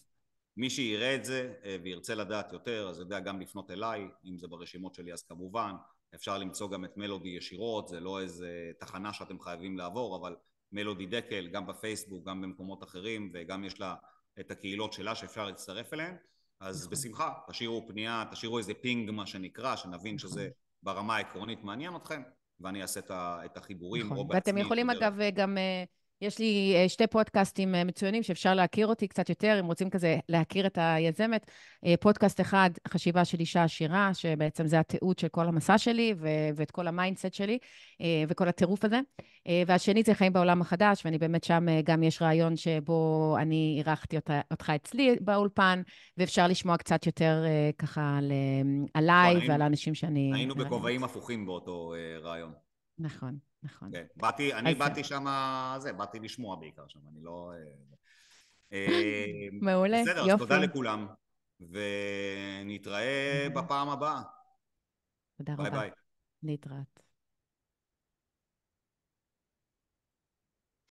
מי שיראה את זה וירצה לדעת יותר, אז יודע גם לפנות אליי, אם זה ברשימות שלי אז כמובן, אפשר למצוא גם את מלודי ישירות, זה לא איזה תחנה שאתם חייבים לעבור, אבל מלודי דקל, גם בפייסבוק, גם במקומות אחרים, וגם יש לה את הקהילות שלה שאפשר להצטרף אליהן, אז בשמחה, תשאירו פנייה, תשאירו איזה פינג מה שנקרא, שנבין שזה ברמה העקרונית מעניין אתכם, ואני אעשה את החיבורים או בעצמי. ואתם יכולים אגב גם... יש לי 2 פודקאסטים מצוינים שאפשר להכיר אותי קצת יותר, אם רוצים כזה להכיר את היזמת. פודקאסט אחד, חשיבה של אישה עשירה, שבעצם זה התיעוד של כל המסע שלי, ואת כל המיינדסט שלי, וכל הטירוף הזה. והשני זה חיים בעולם החדש, ואני באמת שם גם יש רעיון שבו אני אירחתי אותך אצלי באולפן, ואפשר לשמוע קצת יותר ככה עליי ועל האנשים שאני... היינו בכובעים הפוכים באותו רעיון. נכון. נכון. כן, אני אז באתי שם, באתי לשמוע בעיקר שם, אני לא... מעולה, בסדר, אז תודה יופי. לכולם, ונתראה תודה. בפעם הבאה. תודה ביי רבה. ביי. להתראות.